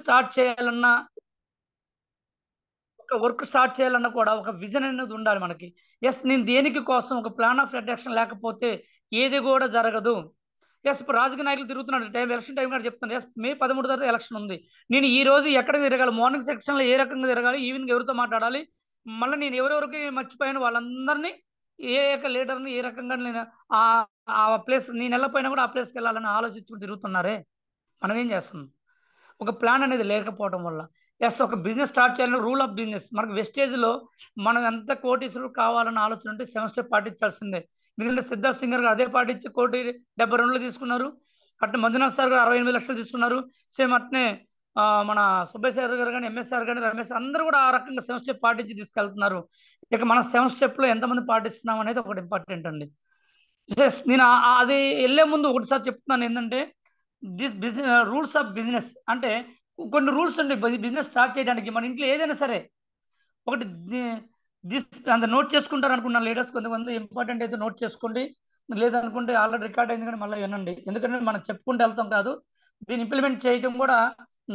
Start చేయాలన్నా, ఒక work start చేయాలన్నా కూడా ఒక విజన్ అనేది ఉండాలి మనకి. నేను దేనికి కోసం ఒక ప్లాన్ ఆఫ్ అట్రాక్షన్ లేకపోతే ఏది కూడా జరగదు. ఇప్పుడు రాజకీయ నాయకులు తిరుగుతున్నాడు, ఎలక్షన్ టైం కూడా చెప్తాను. మే 13 తర్వాత ఎలక్షన్ ఉంది. నేను ఈ రోజు ఎక్కడ తిరగాలి, మార్నింగ్ సెక్షన్లో ఏ రకంగా తిరగాలి, ఈవినింగ్ ఎవరితో మాట్లాడాలి, మళ్ళీ నేను ఎవరెవరికి మర్చిపోయాను వాళ్ళందరినీ, ఏ లీడర్ని ఏ రకంగా నేను ఆ ఆ ప్లేస్ నేను వెళ్ళకపోయినా కూడా ఆ ప్లేస్కి వెళ్ళాలని ఆలోచించుకుని తిరుగుతున్నారే. మనం ఏం చేస్తున్నాం? ఒక ప్లాన్ అనేది లేకపోవడం వల్ల. ఒక బిజినెస్ స్టార్ట్ చేయాలని రూల్ ఆఫ్ బిజినెస్ మనకు వెస్టేజ్లో మనం ఎంత కోటీశ్వరులు కావాలన్న ఆలోచన ఉంటే 7 స్టెప్ పాటించాల్సిందే. ఎందుకంటే సిద్ధార్థ్ సింగర్ గారు అదే పాటించి 1,72,00,000 తీసుకున్నారు. అట్నే మంజునాథ్ సార్ గారు 68 లక్షలు తీసుకున్నారు. సేమ్ అట్నే మన సుబ్బయ్య సార్ గారు కానీ, ఎంఎస్ఆర్ కానీ, రమేష్ అందరూ కూడా ఆ రకంగా 7 స్టెప్ పాటించి తీసుకెళ్తున్నారు. ఇక మన 7 స్టెప్లో ఎంతమంది పాటిస్తున్నాం అనేది ఒకటి ఇంపార్టెంట్ అండి. నేను అది వెళ్ళే ముందు ఒకటిసారి చెప్తున్నాను ఏంటంటే, రూల్స్ ఆఫ్ బిజినెస్ అంటే కొన్ని రూల్స్ ఉంటాయి బిజినెస్ స్టార్ట్ చేయడానికి. మన ఇంట్లో ఏదైనా సరే ఒకటి దిస్ అంత నోట్ చేసుకుంటారు అనుకున్న లీడర్స్ కొంతమంది ఇంపార్టెంట్ అయితే నోట్ చేసుకోండి, లేదనుకుంటే ఆల్రెడీ రికార్డ్ అయింది కానీ మళ్ళీ వినండి. ఎందుకంటే మనం చెప్పుకుంటూ వెళ్తాం కాదు, దీన్ని ఇంప్లిమెంట్ చేయడం కూడా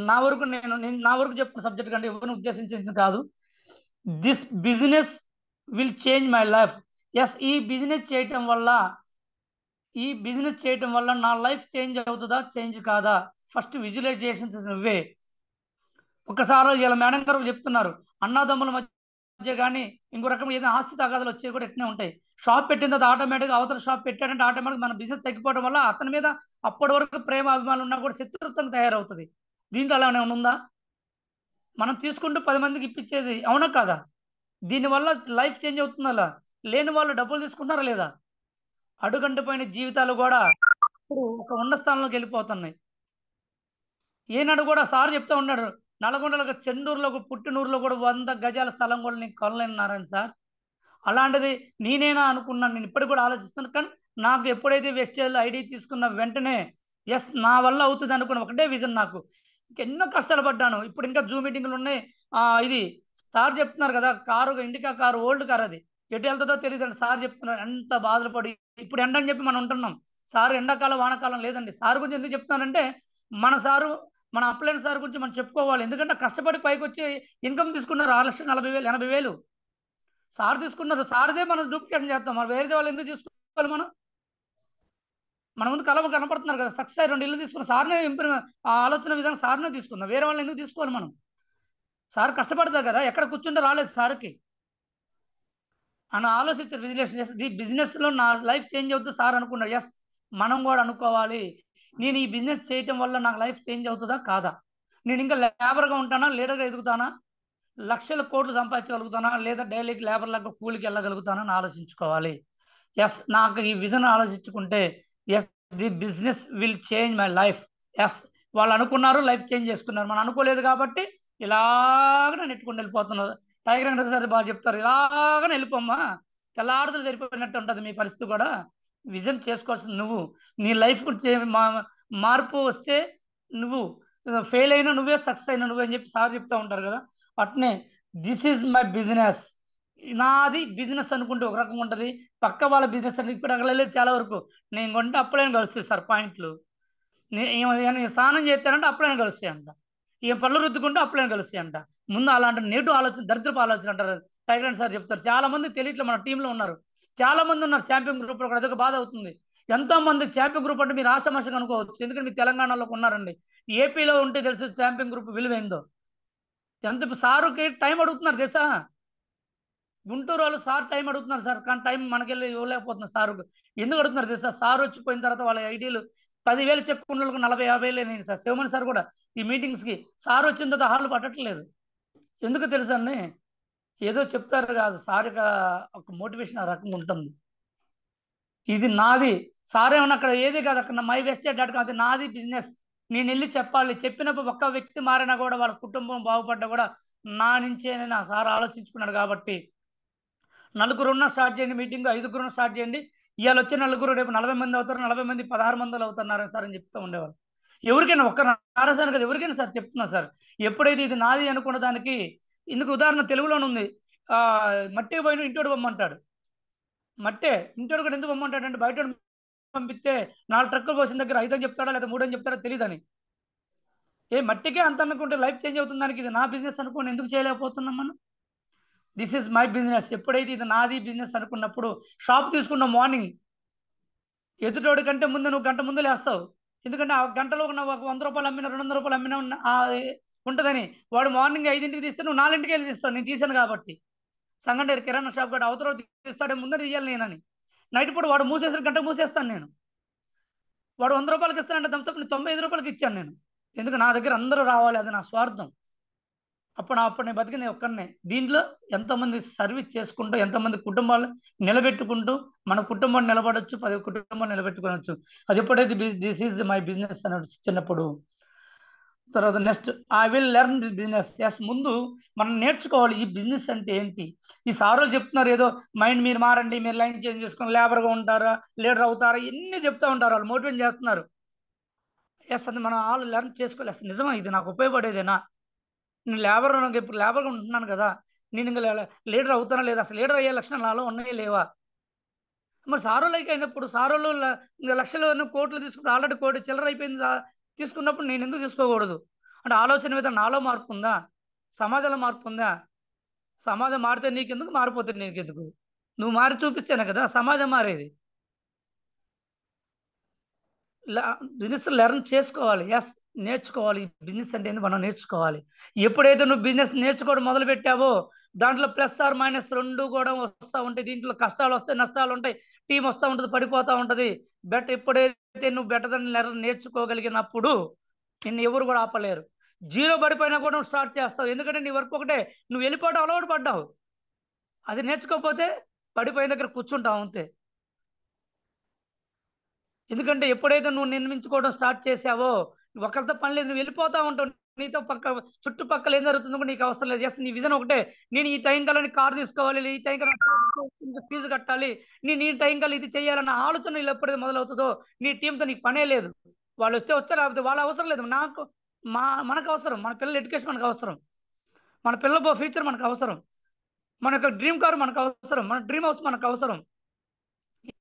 నా వరకు నా వరకు చెప్పుకున్న సబ్జెక్ట్ కంటే ఎవరిని ఉద్దేశించింది కాదు. This business will change my life. ఈ బిజినెస్ చేయటం వల్ల నా లైఫ్ చేంజ్ అవుతుందా, చేంజ్ కాదా? ఫస్ట్ విజువలైజేషన్ నువ్వే. ఒకసారి ఇలా మేడం గారు చెప్తున్నారు, అన్నదమ్ముల మధ్య కానీ ఇంకో రకం ఏదైనా ఆస్తి తగాదాలు వచ్చేవి కూడా ఎట్నే ఉంటాయి. షాప్ పెట్టిన తర్వాత ఆటోమేటిక్గా అవతల షాప్ పెట్టాడంటే ఆటోమేటిక్ మన బిజినెస్ తగ్గిపోవడం వల్ల అతని మీద అప్పటి వరకు ప్రేమ అభిమానులు ఉన్నా కూడా శత్రుత్వం తయారవుతుంది. దీంట్లో అలా ఏమైనా ఉందా? మనం తీసుకుంటూ 10 మందికి ఇప్పించేది అవునా కాదా? దీనివల్ల లైఫ్ చేంజ్ అవుతుందా? లేని వాళ్ళు డబ్బులు తీసుకుంటారా లేదా? అడుగంటిపోయిన జీవితాలు కూడా ఇప్పుడు ఒక ఉన్న స్థానంలోకి వెళ్ళిపోతున్నాయి. ఏనాడు కూడా సార్ చెప్తా ఉన్నాడు, నల్గొండలో చెండూరులో పుట్టినూరులో కూడా 100 గజాల స్థలం కూడా నీకు కొనలేనారాయణ సార్. అలాంటిది నేనేనా అనుకున్నాను. నేను ఇప్పటికి కూడా ఆలోచిస్తున్నాను. కానీ నాకు ఎప్పుడైతే వెస్టేజ్ ఐడి తీసుకున్న వెంటనే నా వల్ల అవుతుంది అనుకున్న ఒకటే విజన్. నాకు ఎన్నో కష్టాలు పడ్డాను. ఇప్పుడు ఇంకా జూమ్ మీటింగ్లు ఉన్నాయి. ఇది సార్ చెప్తున్నారు కదా, car indica car old car, అది ఎటు వెళ్తుందో తెలియదు అండి. సార్ చెప్తున్నారు ఎంత బాధలు పడి, ఇప్పుడు ఎండ అని చెప్పి మనం ఉంటున్నాం. సార్ ఎండాకాలం వానాకాలం లేదండి. సార్ గురించి ఎందుకు చెప్తున్నానంటే, మన అప్లైన్ సార్ గురించి మనం చెప్పుకోవాలి. ఎందుకంటే కష్టపడి పైకి వచ్చి ఇన్కమ్ తీసుకున్నారు 6,40,000 80,000 సార్ తీసుకున్నారు. సార్దే మనం డూప్లికేషన్ చేస్తాం. మరి వేరే వాళ్ళు ఎందుకు తీసుకోవాలి? మన ముందు కనపడుతున్నారు కదా, సక్సెస్ అయ్యి 2 ఇల్లు తీసుకున్న సార్నే ఆలోచన విధానం సార్నే తీసుకున్నాం. వేరే వాళ్ళని ఎందుకు తీసుకోవాలి మనం? సార్ కష్టపడతారు కదా, ఎక్కడ కూర్చుంటే రాలేదు సార్కి అని ఆలోచించారు. విజిలేషన్ చేసి బిజినెస్లో నా లైఫ్ చేంజ్ అవుతుంది సార్ అనుకున్నారు. మనం కూడా అనుకోవాలి, నేను ఈ బిజినెస్ చేయటం వల్ల నాకు లైఫ్ చేంజ్ అవుతుందా కాదా? నేను ఇంకా లేబర్గా ఉంటానా, లీడర్గా ఎదుగుతానా, లక్షల కోట్లు సంపాదించగలుగుతానా, లేదా డైలీకి లేబర్ లాగా కూలికి వెళ్ళగలుగుతానా అని ఆలోచించుకోవాలి. నాకు ఈ విజన్ ఆలోచించుకుంటే the business will change my life. వాళ్ళు అనుకున్నారు, లైఫ్ చేంజ్ చేసుకున్నారు. మనం అనుకోలేదు కాబట్టి ఇలాగనే నెట్టుకుని వెళ్ళిపోతున్నారు. టైగర్ అంటే సార్ బాగా చెప్తారు, ఇలాగనే వెళ్ళిపోమ్మా, తెల్లారుదలు సరిపోయినట్టు ఉంటుంది మీ పరిస్థితి కూడా. విజన్ చేసుకోవాల్సింది నువ్వు. నీ లైఫ్ మార్పు వస్తే నువ్వు ఫెయిల్ అయినా నువ్వే, సక్సెస్ అయినా నువ్వే అని చెప్పి సార్ చెప్తా ఉంటారు కదా. అట్నే దిస్ ఈజ్ మై బిజినెస్. నాది బిజినెస్ అనుకుంటే ఒక రకంగా ఉంటుంది, పక్క వాళ్ళ బిజినెస్ అంటే ఇప్పుడు అగలేదు. చాలా వరకు నేను కొంటే అప్పుడైనా కలుస్తాయి సార్ పాయింట్లు. నేను స్నానం చేస్తానంటే అప్పుడైనా కలుస్తాయి అంట. ఇక పళ్ళు రుద్దుకుంటే అప్పుడైనా కలుస్తాయి అంట. ముందు అలాంటి నెగిటివ్ ఆలోచన, దరిద్రపు ఆలోచన అంటారు. టైగర్ సార్ చెప్తారు. చాలా మంది తెలియట్లేదు, మన టీంలో ఉన్నారు, చాలా మంది ఉన్నారు ఛాంపియన్ గ్రూప్ లో కూడా. అదొక బాధ అవుతుంది. ఎంతో మంది ఛాంపియన్ గ్రూప్ అంటే మీరు ఆశామాషగా అనుకోవచ్చు, ఎందుకంటే మీరు తెలంగాణలో ఉన్నారండి. ఏపీలో ఉంటే తెలుసు ఛాంపియన్ గ్రూప్ విలువైందో. ఎంత సారుకి టైం అడుగుతున్నారు తెలుసా? గుంటూరు వాళ్ళు సార్ టైం అడుగుతున్నారు సార్, కానీ టైం మనకెళ్ళి ఇవ్వలేకపోతున్నారు సార్. ఎందుకు అడుగుతున్నారు తెలుసా? సార్ వచ్చిపోయిన తర్వాత వాళ్ళ ఐడీలు 10,000 చెప్పుకున్న వాళ్ళకి 40-50,000 అయినాయి సార్. శివమణి సార్ కూడా ఈ మీటింగ్స్కి సార్ వచ్చిన తర్వాత హార్లు పట్టట్లేదు. ఎందుకు తెలుసా అండి? ఏదో చెప్తారు కాదు, సార్ ఒక మోటివేషన్ ఆ రకంగా ఉంటుంది. ఇది నాది, సార్ ఏమన్నా అక్కడ ఏది కాదు, అక్కడ మై వెస్టేజ్ డాట్ కాదు, నాది బిజినెస్. నేను వెళ్ళి చెప్పాలి. చెప్పినప్పుడు ఒక్క వ్యక్తి మారినా కూడా వాళ్ళ కుటుంబం బాగుపడ్డా కూడా నా నుంచే నా సార్ ఆలోచించుకున్నాడు. కాబట్టి నలుగురున్న స్టార్ట్ చేయండి మీటింగ్, 5గురున్న స్టార్ట్ చేయండి. ఇవాళ వచ్చే నలుగురు రేపు 40 మంది అవుతారు, 40 మంది 16 మంది అవుతున్నారు సార్ అని చెప్తూ ఉండేవాళ్ళు. ఎవరికైనా ఒక్క నారాసాను కదా, ఎవరికైనా సార్ చెప్తున్నా సార్. ఎప్పుడైతే ఇది నాది అనుకున్న దానికి, ఇందుకు ఉదాహరణ తెలుగులోనే ఉంది. మట్టికి పోయిన ఇంటోడు బొమ్మంటాడు. మట్టే ఇంటోడు కూడా ఎందుకు బొమ్మంటాడు అంటే, బయట పంపిస్తే 4 ట్రక్కులు పోసిన దగ్గర 5 అని చెప్తాడా లేదా 3 అని చెప్తాడా తెలియదని. ఏ మట్టికే అంత అనుకుంటే లైఫ్ చేంజ్ అవుతుంది, దానికి ఇది నా బిజినెస్ అనుకోని ఎందుకు చేయలేకపోతున్నాం మనం? This is my business. ఎప్పుడైతే ఇది నాది బిజినెస్ అనుకున్నప్పుడు, షాప్ తీసుకున్న మార్నింగ్ ఎదుటోడి కంటే ముందు నువ్వు గంట ముందు లేస్తావు. ఎందుకంటే ఆ గంటలో ఉన్న ఒక రూ. 100 అమ్మినా, రూ. 200 అమ్మినా ఉంటుందని. వాడు మార్నింగ్ 5ంటికి తీస్తే నువ్వు 4ంటికి వెళ్ళి తీస్తావు, నేను తీసాను కాబట్టి. సంగం దగ్గర కిరాణా షాప్ కూడా అవతల తీస్తాడే, ముందర తీయాలి నేనని. నైట్ పూట వాడు మూసేసిన గంట మూసేస్తాను నేను. వాడు రూ. 100కి ఇస్తానంటే థమ్స్అప్ రూ. 95కి ఇచ్చాను నేను. ఎందుకు నా దగ్గర అందరూ రావాలి, అది నా స్వార్థం. అప్పుడు నేను బతికింది ఒక్కడినే. దీంట్లో ఎంతోమంది సర్వీస్ చేసుకుంటూ, ఎంతోమంది కుటుంబాలు నిలబెట్టుకుంటూ, మన కుటుంబాన్ని నిలబడొచ్చు, 10 కుటుంబాలు నిలబెట్టుకోవచ్చు. అది ఎప్పుడైతే దిస్ ఈజ్ మై బిజినెస్ అని చిన్నప్పుడు. తర్వాత next I will learn this business. Yes, ముందు మనం నేర్చుకోవాలి ఈ బిజినెస్ అంటే ఏంటి. ఈ సారులు చెప్తున్నారు ఏదో మైండ్ మీరు మారండి, మీరు లైన్ చేంజ్ చేసుకొని లేబర్గా ఉంటారా, లీడర్ అవుతారా, ఇన్ని చెప్తా ఉంటారు, వాళ్ళు మోటివేట్ చేస్తున్నారు. ఎస్, అది మనం వాళ్ళు లెర్న్ చేసుకోవాలి. ఎస్, నిజమా ఇది నాకు ఉపయోగపడేదేనా? నేను నాకు ఇప్పుడు లేబర్గా ఉంటున్నాను కదా, నేను ఇంకా లీడర్ అవుతానా లేదా, అసలు లీడర్ అయ్యే లక్షణాలు నాలో ఉన్నాయా లేవా? మరి సారోళ్ళకి అయినప్పుడు సారోళ్ళు ఇంకా లక్షలు కోట్లు తీసుకుంటే, ఆల్రెడీ కోటి చిల్లర అయిపోయింది తీసుకున్నప్పుడు నేను ఎందుకు తీసుకోకూడదు? అంటే ఆలోచన విధానం నాలో మార్పు ఉందా, సమాజంలో మార్పు ఉందా? సమాజం మారితే నీకెందుకు, మారిపోతే నీకెందుకు? నువ్వు మారి చూపిస్తేనే కదా సమాజం మారేది. బిజినెస్ లెర్న్ చేసుకోవాలి. ఎస్, నేర్చుకోవాలి. బిజినెస్ అంటే ఏంది మనం నేర్చుకోవాలి. ఎప్పుడైతే నువ్వు బిజినెస్ నేర్చుకోవడం మొదలు పెట్టావో, దాంట్లో ప్లస్ ఆర్ మైనస్ రెండు కూడా వస్తూ ఉంటాయి. దీంట్లో కష్టాలు వస్తాయి, నష్టాలు ఉంటాయి, టీం వస్తూ ఉంటుంది, పడిపోతూ ఉంటుంది. ఎప్పుడైతే నువ్వు బెటర్ లెర్న్ నేర్చుకోగలిగినప్పుడు నిన్ను ఎవరు కూడా ఆపలేరు. జీరో పడిపోయినా కూడా నువ్వు స్టార్ట్ చేస్తావు. ఎందుకంటే నీ వర్క్ ఒకటే, నువ్వు వెళ్ళిపోవడం అలవాటు పడ్డావు. అది నేర్చుకోకపోతే పడిపోయిన దగ్గర కూర్చుంటావు అంతే. ఎందుకంటే ఎప్పుడైతే నువ్వు నిర్మించుకోవడం స్టార్ట్ చేసావో, ఒకరితో పని లేదు, నువ్వు వెళ్ళిపోతా ఉంటావు. నీతో చుట్టుపక్కల ఏం జరుగుతుందో కూడా నీకు అవసరం లేదు. జస్ట్ నీ విజన్ ఒకటే, నేను ఈ టైం కల్లా కార్ తీసుకోవాలి, ఈ టైం కల్లా ఫీజు కట్టాలి, నేను ఈ టైం కల్లా ఇది చేయాలన్న ఆలోచన నీళ్ళు ఎప్పుడైతే మొదలవుతుందో, నీ టీంతో నీకు పనే లేదు. వాళ్ళు వస్తే లేకపోతే వాళ్ళ అవసరం లేదు. మనకు అవసరం, మన పిల్లల ఎడ్యుకేషన్ మనకు అవసరం, మన పిల్లల ఫ్యూచర్ మనకు అవసరం, మన యొక్క డ్రీమ్ కార్ మనకు అవసరం, మన డ్రీమ్ హౌస్ మనకు అవసరం.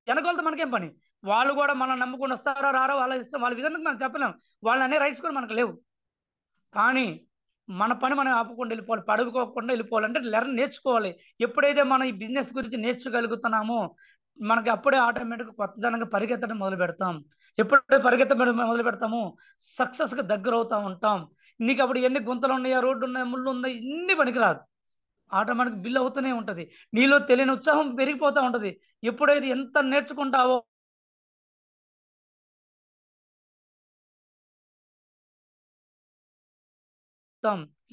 వెనకాలతో మనకేం పని? వాళ్ళు కూడా మనం నమ్ముకుని వస్తారా రారా, వాళ్ళ ఇష్టం, వాళ్ళ విధానం మనం చెప్పలేం. వాళ్ళని అనే రైట్స్ కూడా మనకు లేవు. కానీ మన పని మనం ఆపకుండా వెళ్ళిపోవాలి, పడుకోకుండా వెళ్ళిపోవాలంటే లెర్న్ నేర్చుకోవాలి. ఎప్పుడైతే మనం ఈ బిజినెస్ గురించి నేర్చుకోగలుగుతున్నామో, మనకి అప్పుడే ఆటోమేటిక్గా కొత్తదనంగా పరిగెత్తడం మొదలు పెడతాం. ఎప్పుడైతే పరిగెత్తడం మొదలు పెడతామో సక్సెస్గా దగ్గర అవుతూ ఉంటాం. నీకు అప్పుడు ఎన్ని గుంతలు ఉన్నాయా, రోడ్డు ఉన్నాయా, ముళ్ళు ఉన్నాయా, ఇన్ని పనికిరాదు. ఆటోమేటిక్ బిల్ అవుతూనే ఉంటుంది. నీలో తెలియని ఉత్సాహం పెరిగిపోతూ ఉంటుంది. ఎప్పుడైతే ఎంత నేర్చుకుంటావో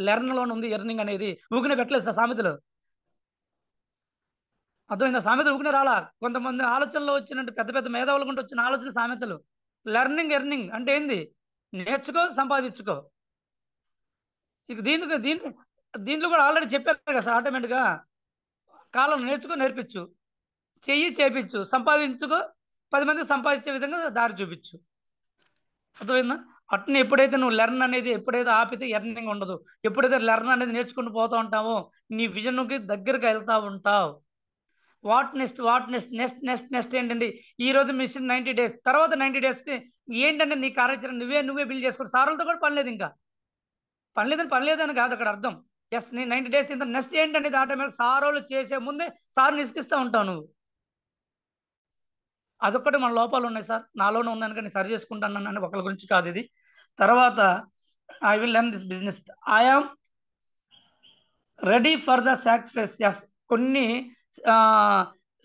లెర్న్ లోనే ఉంది ఎర్నింగ్ అనేది. ఊకినే పెట్టలేదు సార్ సామెతలు. అర్థమైందా? సామెతలు ఊకినే రాలా. కొంతమంది ఆలోచనలో వచ్చినట్టు పెద్ద పెద్ద మేధావుల గుండా వచ్చిన ఆలోచన సామెతలు. లెర్నింగ్ ఎర్నింగ్ అంటే ఏంది? నేర్చుకో, సంపాదించుకో. ఇక దీంట్లో కూడా ఆల్రెడీ చెప్పారు కదా సార్, ఆటోమేటిక్గా కాలం నేర్చుకో, నేర్పించు, చెయ్యి, చేపించు, సంపాదించుకో, 10 మందికి సంపాదించే విధంగా దారి చూపించు. అర్థమైందా? అట్నే ఎప్పుడైతే నువ్వు లెర్న్ అనేది ఎప్పుడైతే ఆపితే ఎర్నింగ్ ఉండదు. ఎప్పుడైతే లెర్న్ అనేది నేర్చుకుంటూ పోతూ ఉంటావో, నీ విజన్కి దగ్గరగా వెళ్తూ ఉంటావు. నెక్స్ట్ ఏంటండి? ఈ రోజు మిషన్ 90 డేస్, తర్వాత 90 డేస్కి ఏంటంటే నీ కార్యాచరణ నువ్వే బిల్డ్ చేసుకో. సారులతో కూడా పని లేదు. ఇంకా పని లేదని కాదు అక్కడ అర్థం. ఎస్, నేను 90 డేస్ ఇంత నెక్స్ట్ ఏంటనేది ఆటోమేటిక్ సారోళ్ళు చేసే ముందే సార్ని ఇసుకిస్తూ ఉంటావు నువ్వు. అదొక్కటి మన లోపాలు ఉన్నాయి సార్, నాలోనే ఉందని కానీ సరి చేసుకుంటాను అని ఒకరి గురించి కాదు ఇది. తర్వాత I will learn this business. I am ready for the sacrifice. Yes, కొన్ని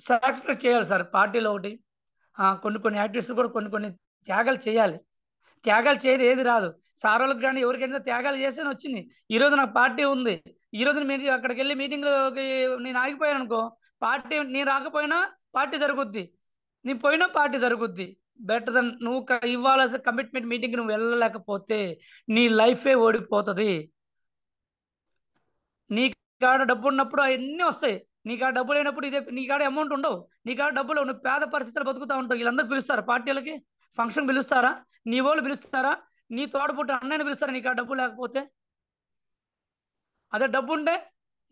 సాక్రిఫైస్ చేయాలి సార్ పార్టీలో ఒకటి. కొన్ని యాక్టివిటీస్ కూడా కొన్ని త్యాగాలు చేయాలి. త్యాగాలు చేయదు ఏది రాదు. సారోళ్ళకి కానీ ఎవరికైనా త్యాగాలు చేస్తేనే వచ్చింది. ఈరోజు నాకు పార్టీ ఉంది, ఈరోజు మీరు అక్కడికి వెళ్ళి మీటింగ్లోకి నేను ఆగిపోయాను అనుకో, పార్టీ నేను రాకపోయినా పార్టీ జరుగుద్ది, నేను పోయినా పార్టీ జరుగుద్ది. బెటర్ దెన్ నువ్వు ఇవ్వాల్సిన కమిట్మెంట్ మీటింగ్ నువ్వు వెళ్ళలేకపోతే నీ లైఫే ఓడిపోతుంది. నీ కాడ డబ్బు ఉన్నప్పుడు అవన్నీ వస్తాయి, నీ కాడ డబ్బు లేనప్పుడు నీ కాడ అమౌంట్ ఉండవు. నీ కాడ డబ్బులు నువ్వు పేద పరిస్థితులు బతుకుతూ ఉంటావు. వీళ్ళందరూ పిలుస్తారు పార్టీలకి, ఫంక్షన్ పిలుస్తారా? నీ వాళ్ళు పిలుస్తారా? నీ తోడపుట్టు అన్నయ్యని పిలుస్తారా? నీ కాడ డబ్బు లేకపోతే? అదే డబ్బు ఉంటే,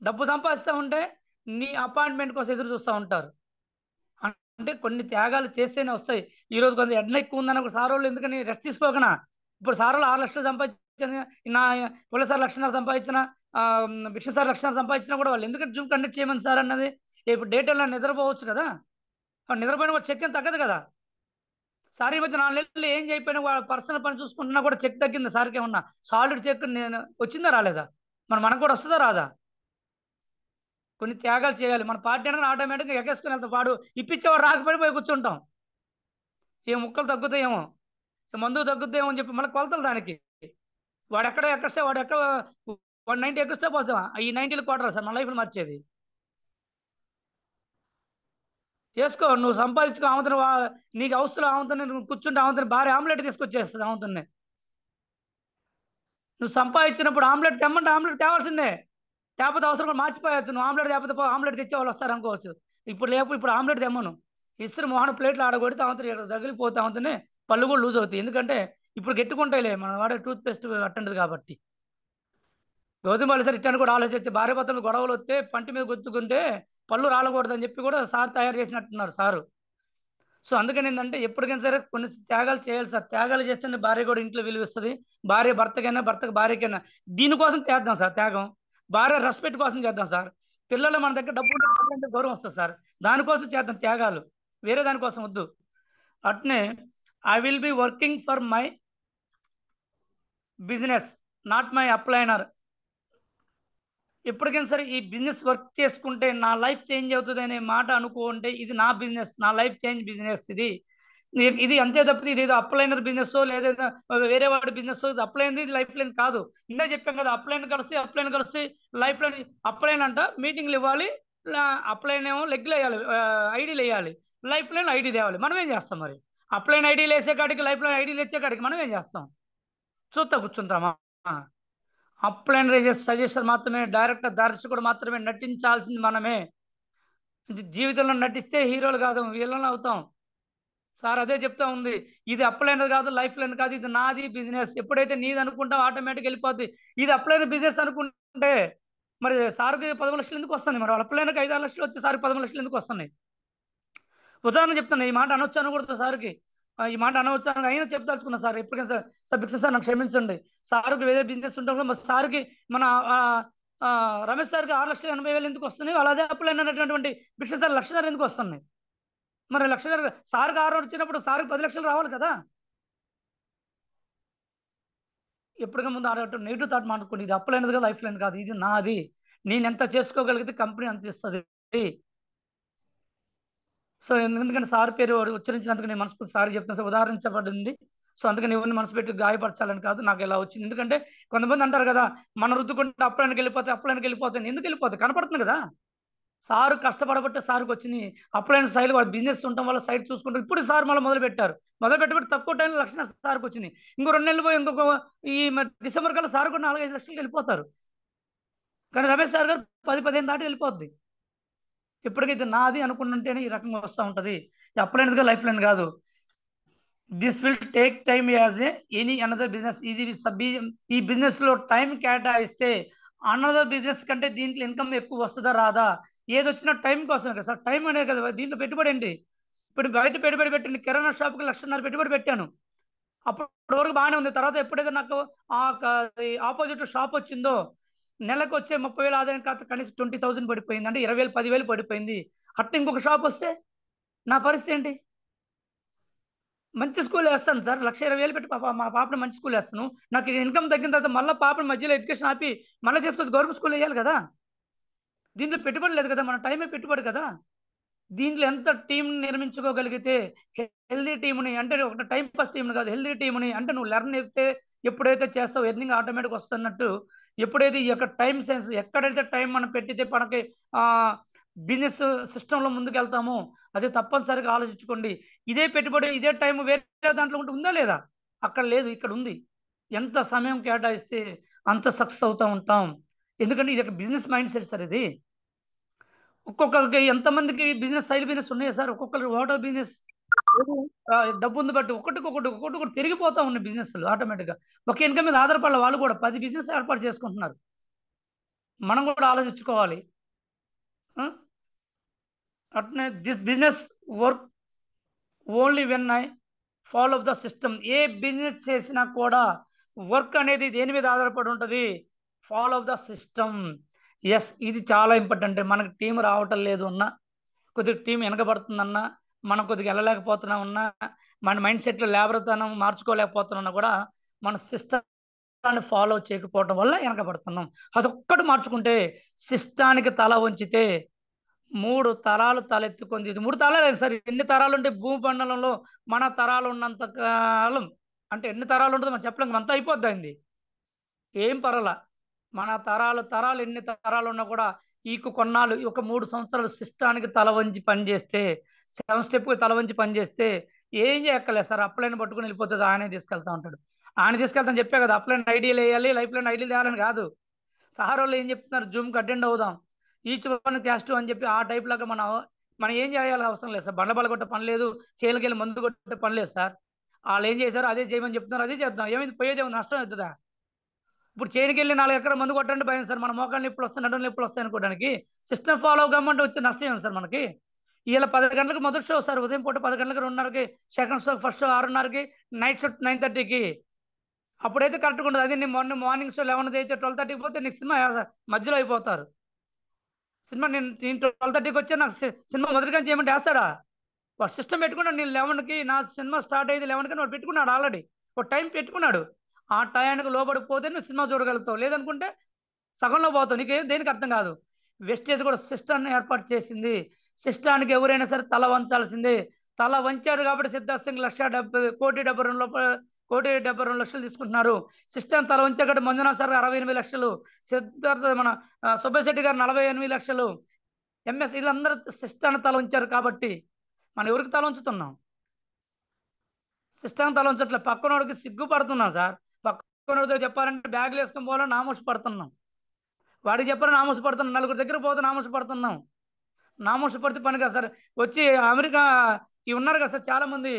డబ్బు సంపాదిస్తూ ఉంటే నీ అపాయింట్మెంట్ కోసం ఎదురు చూస్తూ ఉంటారు. అంటే కొన్ని త్యాగాలు చేస్తేనే వస్తాయి. ఈరోజు కొంత ఎండ ఎక్కువ ఉందని ఒక సార్ వాళ్ళు ఎందుకని రెస్ట్ తీసుకోకనా ఇప్పుడు సార్లు 6 లక్షలు సంపాదించిన, నా పుల్ల సార్ 1,50,000 సంపాదించిన, విష్ణు సార్ 1,00,000 సంపాదించినా కూడా వాళ్ళు ఎందుకంటే జూమ్ కండక్ట్ చేయమని సార్ అన్నది. ఇప్పుడు డే టైంలో నిద్రపోవచ్చు కదా, నిద్రపోయిన కూడా చెక్ ఏం తగ్గదు కదా. సార్ ఈ మధ్య 4 నెలలు ఏం చేయకపోయినా వాళ్ళ పర్సనల్ పని చూసుకుంటున్నా కూడా చెక్ తగ్గింది సార్కి. ఏమన్నా సాలిడ్ చెక్ నేను వచ్చిందా రాలేదా? మనకు కూడా వస్తుందా రాదా? కొన్ని త్యాగాలు చేయాలి. మన పార్టీ అనగా ఆటోమేటిక్గా ఎగేసుకుని వెళ్తాం. వాడు ఇప్పించేవాడు రాకపోయి పోయి కూర్చుంటాం. ఏ ముక్కలు తగ్గుతాయేమో, మందు తగ్గుతాయేమో అని చెప్పి మళ్ళీ కొలతలు దానికి. వాడు ఎక్కడ ఎక్కిస్తే వాడు 90 ఎక్కిస్తే పోతాం. ఈ 90లు కొట్టరు సార్ మన లైఫ్ని మార్చేది. వేసుకో, నువ్వు సంపాదించుకో. ఆమెతను నీకు అవసరం, ఆమెతని నువ్వు కూర్చుంటే ఆమెతని భార్య ఆమ్లెట్ తీసుకొచ్చేస్తుంది. ఆమెతని నువ్వు సంపాదించినప్పుడు ఆమ్లెట్ తెమ్మంటే ఆమ్లెట్ తేవాల్సిందే. తేకపోతే అవసరం కూడా మార్చిపోయచ్చు. నువ్వు ఆమ్లెట్ తేకపోతే ఆమ్లెట్ తెచ్చే వాళ్ళు వస్తారు అనుకోవచ్చు. ఇప్పుడు ఆమ్లెట్ తెమ్మను. ఇసురు మొహన ప్లేట్లు ఆడగొడితే ఆమెతని తగిలిపోతే ఆమెతనే పళ్ళు కూడా లూజ్ అవుతాయి. ఎందుకంటే ఇప్పుడు గెట్టుకుంటాయిలే, మనం వాడే టూత్ పేస్ట్ అట్టంటిది కాబట్టి. గౌతమ్ బాలి సార్ ఇట్టాన్ని కూడా ఆలోచించి భార్య భర్తలు గొడవలు వస్తే పంటి మీద గుర్తుకుంటే పళ్ళు రాలకూడదని చెప్పి కూడా సార్ తయారు చేసినట్టున్నారు సారు. సో అందుకని ఏంటంటే ఎప్పటికైనా సరే కొన్ని త్యాగాలు చేయాలి సార్. త్యాగాలు చేస్తేనే భార్య కూడా ఇంట్లో విలువిస్తుంది. భార్య భర్తకైనా, భర్తకు భార్యకైనా. దీనికోసం చేద్దాం సార్ త్యాగం. భార్య రెస్పెక్ట్ కోసం చేద్దాం సార్. పిల్లలు మన దగ్గర డబ్బు ఉంటే గౌరవం వస్తుంది సార్. దానికోసం చేద్దాం త్యాగాలు, వేరే దానికోసం వద్దు. అట్నే I will be working for my business, not my అప్లైనర్. ఎప్పటికైనా సరే ఈ బిజినెస్ వర్క్ చేసుకుంటే నా లైఫ్ చేంజ్ అవుతుంది అనే మాట అనుకుంటే ఇది నా బిజినెస్, నా లైఫ్ చేంజ్ బిజినెస్ ఇది అంతే తప్పితే ఇది ఏదో అప్లైనర్ బిజినెస్ లేదా వేరే వాడి బిజినెస్. ఇది అప్లైన్, ఇది లైఫ్ లైన్ కాదు. ఇందా చెప్పాం కదా, అప్లైన్ కలిసి లైఫ్ లైన్. అప్లైన్ అంట మీటింగ్లు ఇవ్వాలి, అప్లైన్ ఏమో లెగ్లు వేయాలి, ఐడీలు వేయాలి. లైఫ్ లైన్ ఐడి తేవాలి. మనం ఏం చేస్తాం మరి? అప్లైన్ ఐడీలు వేసే కాడికి, లైఫ్ లైన్ ఐడీలు వేసే కాడికి మనం ఏం చేస్తాం? చూస్తా కూర్చుంటామా? అప్లైన్ సజెషన్ మాత్రమే, డైరెక్టర్ దర్శకుడు మాత్రమే, నటించాల్సింది మనమే. జీవితంలో నటిస్తే హీరోలు కాదు, వీళ్ళని అవుతాం. సార్ అదే చెప్తా ఉంది. ఇది అప్లైన్ కాదు, లైఫ్ లైన్ కాదు, ఇది నాది బిజినెస్. ఎప్పుడైతే నీది అనుకుంటావు ఆటోమేటిక్ వెళ్ళిపోద్ది. ఇది అప్లైన్ బిజినెస్ అనుకుంటే మరి సార్కి 13 లక్షలు ఎందుకు వస్తుంది? మరి అప్లైన్కి 5-6 లక్షలు వచ్చి సార్కి 13 లక్షలు ఎందుకు వస్తున్నాయి? ఉదాహరణ చెప్తాను. ఈ మాట అనొచ్చు అనకూడదు సార్కి, ఈ మాట అనవచ్చు అని అయినా చెప్తాల్చుకున్నా సార్. ఎప్పటికైనా సార్ భిక్ష సార్ నాకు క్షమించండి. సార్కి వేరే బిజినెస్ ఉంటాం కూడా, మరి సార్కి మన రమేష్ సార్కి 6,80,000 ఎందుకు వస్తున్నాయి? అలాగే అప్లైన్ అనేటువంటి భిక్ష సార్ 1,00,000 ఎందుకు వస్తున్నాయి? మరి 1,00,000 సార్కి 6 వచ్చినప్పుడు సార్కి 10 లక్షలు రావాలి కదా. ఎప్పటికీ ముందు నెగిటివ్ థాట్ మాట్లాడుకోండి. ఇది అప్లైనది కదా, లైఫ్ లైన్ కాదు, ఇది నాది. నేను ఎంత చేసుకోగలిగితే కంపెనీ అంత ఇస్తుంది. సో ఎందుకంటే సార్ పేరు ఉచ్చరించినందుకు నేను మనస్ఫూర్తి సార్ చెప్తాను సార్. ఉదాహరించబడింది. సో అందుకని ఎవరిని మనసు పెట్టి గాయపరచాలని కాదు, నాకు ఇలా వచ్చింది. ఎందుకంటే కొంతమంది అంటారు కదా, మన రుద్దుకుంటే అప్లైన్కి వెళ్ళిపోతే ఎందుకు వెళ్ళిపోతే కనపడుతుంది కదా. సారు కష్టపడబట్టే సార్కి వచ్చింది. అప్లైన్ సైడ్ వాళ్ళ బిజినెస్ ఉండటం వల్ల సైడ్ చూసుకుంటారు. ఇప్పుడు సార్ మళ్ళీ మొదలు పెట్టబట్టి తక్కువ టైంలో 1,00,000 సార్కి వచ్చింది. ఇంకో 2 నెలలు పోయి ఇంకొక ఈ డిసెంబర్ కల్లా సార్ కూడా 4-5 లక్షలకి వెళ్ళిపోతారు. కానీ రమేష్ సార్ గారు 10-15 దాటి వెళ్ళిపోద్ది. ఎప్పటికైతే నాది అనుకుంటుంటేనే ఈ రకంగా వస్తూ ఉంటుంది. అప్లైన్గా లైఫ్ లైన్ కాదు. This will take time as any another business. ఇది ఈ బిజినెస్ లో టైం కేటాయిస్తే అనదర్ బిజినెస్ కంటే దీంట్లో ఇన్కమ్ ఎక్కువ వస్తుందా రాదా? ఏది వచ్చినా టైం కోసమే కదా సార్. టైం అనే కదా దీంట్లో పెట్టుబడి ఏంటి? ఇప్పుడు బయట పెట్టుబడి పెట్టండి, కిరాణా షాప్కి 1,50,000 పెట్టుబడి పెట్టాను. అప్పటి వరకు బాగానే ఉంది. తర్వాత ఎప్పుడైతే నాకు ఆపోజిట్ షాప్ వచ్చిందో నెలకు వచ్చే 30,000 ఆదాయం కాస్త కనీసం 20,000 పడిపోయింది. అంటే 20,000 10,000 పడిపోయింది. అట్లా ఇంకొక షాప్ వస్తే నా పరిస్థితి ఏంటి? మంచి స్కూల్ వేస్తాను సార్, 1,20,000 పెట్టి మా పాపని మంచి స్కూల్ వేస్తాను. నాకు ఇన్కమ్ తగ్గిన తర్వాత మళ్ళీ పాపని మధ్యలో ఎడ్యుకేషన్ ఆపి మళ్ళీ తీసుకొచ్చి గవర్నమెంట్ స్కూల్ వేయాలి కదా. దీంట్లో పెట్టుబడి లేదు కదా, మన టైమే పెట్టుబడి కదా. దీంట్లో ఎంత టీం నిర్మించుకోగలిగితే, హెల్దీ టీంని అంటే ఒక టైం పాస్ టీంని కాదు, హెల్దీ టీంని అంటే నువ్వు లెర్న్ అయితే ఎప్పుడైతే చేస్తావు ఎర్నింగ్ ఆటోమేటిక్ వస్తున్నట్టు. ఎప్పుడైతే ఈ యొక్క టైం సెన్స్, ఎక్కడైతే టైం మనం పెట్టితే మనకి బిజినెస్ సిస్టంలో ముందుకు వెళ్తామో అది తప్పనిసరిగా ఆలోచించుకోండి. ఇదే పెట్టుబడి, ఇదే టైం వేరే దాంట్లో ఉందా లేదా? అక్కడ లేదు, ఇక్కడ ఉంది. ఎంత సమయం కేటాయిస్తే అంత సక్సెస్ అవుతూ ఉంటాం. ఎందుకంటే ఇది ఒక బిజినెస్ మైండ్ సెట్ సార్. ఇది ఒక్కొక్కరికి ఎంతమందికి బిజినెస్ సైడ్ బిజినెస్ ఉన్నాయి సార్. ఒక్కొక్కరికి వాటర్ బిజినెస్ డబ్బు ఉంది బట్టి ఒక్కొక్కటి పెరిగిపోతా ఉన్నాయి బిజినెస్లు ఆటోమేటిక్గా. ఒక ఇన్కమ్ మీద ఆధారపడాలి. వాళ్ళు కూడా 10 బిజినెస్ ఏర్పాటు చేసుకుంటున్నారు. మనం కూడా ఆలోచించుకోవాలి. అట్నే this business work only when I follow the system. A business చేసినా కూడా వర్క్ అనేది దేని మీద ఆధారపడి ఉంటుంది? Follow the system. ఎస్, ఇది చాలా ఇంపార్టెంట్. మనకి టీం రావటం లేదు అన్నా, కొద్దిగా టీం వెనకబడుతుందన్నా, మనం కొద్దిగా వెళ్ళలేకపోతున్నాం అన్నా, మన మైండ్ సెట్లో లేబరతనం మార్చుకోలేకపోతున్నా కూడా మన సిస్టాన్ని ఫాలో చేయకపోవడం వల్ల వెనకబడుతున్నాం. అదొక్కటి మార్చుకుంటే, సిస్టానికి తల వంచితే 3 తరాలు తలెత్తుకొని ఇది 3 తరాలు లేదు సార్. ఎన్ని తరాలు ఉంటే భూమండలంలో మన తరాలు ఉన్నంత కాలం, అంటే ఎన్ని తరాలు ఉంటుందో మనం చెప్పలేం. అంతా అయిపోద్ది. ఏం పర్వాలా. మన తరాలు తరాలు ఎన్ని తరాలు ఉన్నా కూడా కొన్నాళ్ళు ఒక 3 సంవత్సరాలు సిస్టానికి తల వంచి పనిచేస్తే, 7 స్టెప్‌కి తల వంచి పనిచేస్తే ఏం చేయక్కర్లేదు సార్. అప్లైన్ పట్టుకొని వెళ్ళిపోతుంది. ఆయనే తీసుకెళ్తా ఉంటాడు. ఆయన తీసుకెళ్తాను చెప్పే కదా! అప్లైన్ ఐడీలు వేయాలి, లైఫ్ లైన్ ఐడీలు తేవాలని కాదు. సహారోళ్ళు ఏం చెప్తున్నారు? జూమ్‌కి అటెండ్ అవుదాం, ఈచ్ వన్ క్యాస్ట్ అని చెప్పి ఆ టైప్ లాగా మనం ఏం చేయాలి అవసరం లేదు సార్. బండబల కొట్టే పని లేదు, చేనుకెళ్ళి మందు కొట్టే పని లేదు సార్. వాళ్ళు ఏం చేశారో అదే చేయమని చెప్తున్నారు, అదే చేద్దాం. ఏమైంది? పోయేదేముంది? నష్టం అవుతుందా? ఇప్పుడు చేనుకెళ్ళి 4 ఎకరాల మందు కొట్టండి భయం సార్. మన మోకాలు నొప్పులు వస్తాయి, నడుము నొప్పులు వస్తాయి అనుకోవడానికి. సిస్టమ్ ఫాలో అవ్వమంటే వచ్చే నష్టం ఏమి సార్ మనకి? ఇలా 10 గంటలకు మొదటి షో సార్. ఉదయం పూట 10 గంటలకు 2:30కి, సెకండ్ షో, ఫస్ట్ షో 6:30కి, నైట్ షో 9:30కి. అప్పుడైతే కరెక్ట్గా ఉండదు. అదే నీ మార్నింగ్ షో 11 అయితే 12:30కి పోతే నీకు సినిమా మధ్యలో అయిపోతారు. సినిమా నేను 12:30కి వచ్చా, నాకు సినిమా మొదటిగా చేయమంటే వేస్తాడా? వాడు సిస్టమ్ పెట్టుకున్నాడు. నేను 11కి నా సినిమా స్టార్ట్ అయ్యేది 11కి వాడు పెట్టుకున్నాడు ఆల్రెడీ. ఒక టైం పెట్టుకున్నాడు. ఆ టయానికి లోబడిపోతే నువ్వు సినిమా చూడగలుగుతావు. లేదనుకుంటే సగంలో పోతావు. నీకేం దేనికి అర్థం కాదు. వెస్టేజ్ కూడా సిస్టాన్ని ఏర్పాటు చేసింది. సిస్టానికి ఎవరైనా సరే తల వంచాల్సిందే. తల వంచారు కాబట్టి సిద్ధార్థ్ సింగ్ 1,72,2,72,00,000 తీసుకుంటున్నారు. సిస్టమ్ తల వంచాక మంజునాథ్ సార్ 68 లక్షలు, సిద్ధార్థ మన సుబ్బశెట్టి గారు 48 లక్షలు, ఎంఎస్ వీళ్ళందరూ సిస్టాన్ని తల వంచారు కాబట్టి మనం ఎవరికి తల వంచుతున్నాం? సిస్టమ్ తల వంచట్లే. పక్కనోడికి సిగ్గుపడుతున్నాం సార్. పక్కనోడితో చెప్పాలంటే బ్యాగులు వేసుకొని పోవాలని నామోష పడుతున్నాం. వాడికి చెప్పాలని నామోష పడుతున్నాం. నలుగురు దగ్గర పోతే నామోష పడుతున్నాం. నామోష పడితే పని కాదు సార్. వచ్చి అమెరికా ఇవి ఉన్నారు కదా సార్ చాలా మంది,